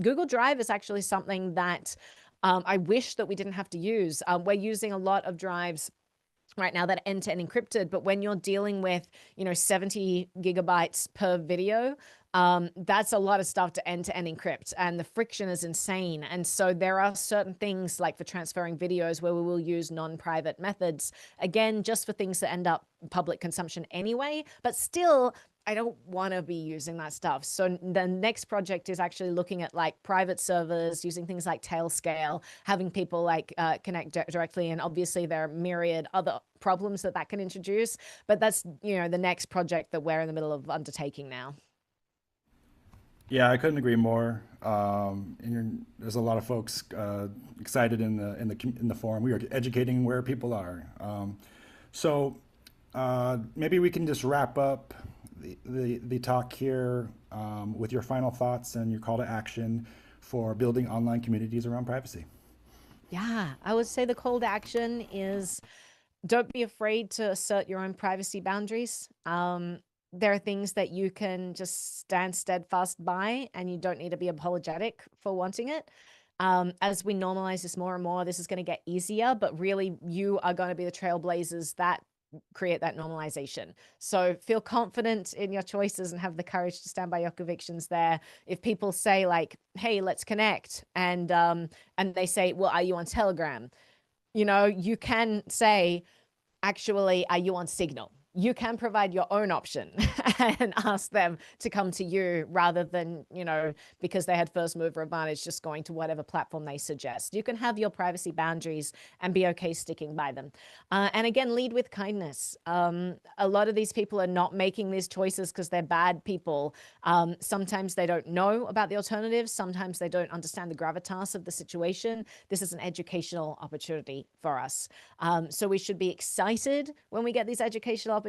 Google Drive is actually something that I wish that we didn't have to use. We're using a lot of drives right now that end-to-end encrypted, but when you're dealing with 70 gigabytes per video, that's a lot of stuff to end-to-end encrypt, and the friction is insane. And so there are certain things like for transferring videos where we will use non-private methods, again, just for things that end up public consumption anyway, but still I don't want to be using that stuff. So the next project is actually looking at like private servers, using things like Tailscale, having people like connect directly. And obviously there are myriad other problems that can introduce, but that's, the next project that we're in the middle of undertaking now. Yeah, I couldn't agree more. There's a lot of folks excited in the forum. We are educating where people are. Maybe we can just wrap up the talk here with your final thoughts and your call to action for building online communities around privacy. Yeah, I would say the call to action is don't be afraid to assert your own privacy boundaries. There are things that you can just stand steadfast by, and you don't need to be apologetic for wanting it. As we normalize this more and more, this is going to get easier, but really you are going to be the trailblazers that create that normalization. So feel confident in your choices and have the courage to stand by your convictions there. If people say like, hey, let's connect, and they say, well, are you on Telegram? You can say, actually, are you on Signal? You can provide your own option and ask them to come to you rather than, because they had first mover advantage, just going to whatever platform they suggest. You can have your privacy boundaries and be okay sticking by them. And again, lead with kindness. A lot of these people are not making these choices because they're bad people. Sometimes they don't know about the alternatives. Sometimes they don't understand the gravitas of the situation. This is an educational opportunity for us. So we should be excited when we get these educational opportunities.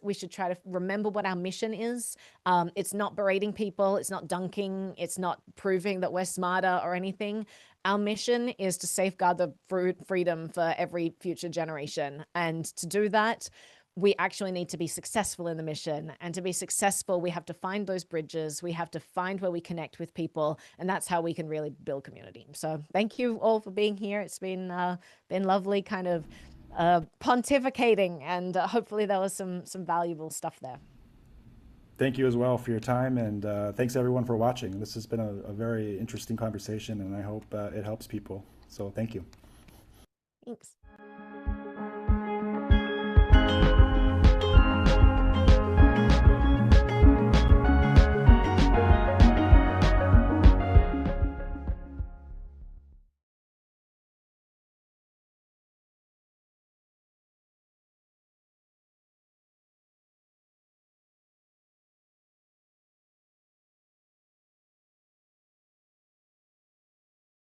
We should try to remember what our mission is. It's not berating people. It's not dunking. It's not proving that we're smarter or anything. Our mission is to safeguard the freedom for every future generation. And to do that, we actually need to be successful in the mission. And to be successful, we have to find those bridges. We have to find where we connect with people. And that's how we can really build community. So thank you all for being here. It's been lovely kind of pontificating, and hopefully there was some valuable stuff there. Thank you as well for your time, and thanks everyone for watching. This has been a very interesting conversation, and I hope it helps people. So thank you. Thanks.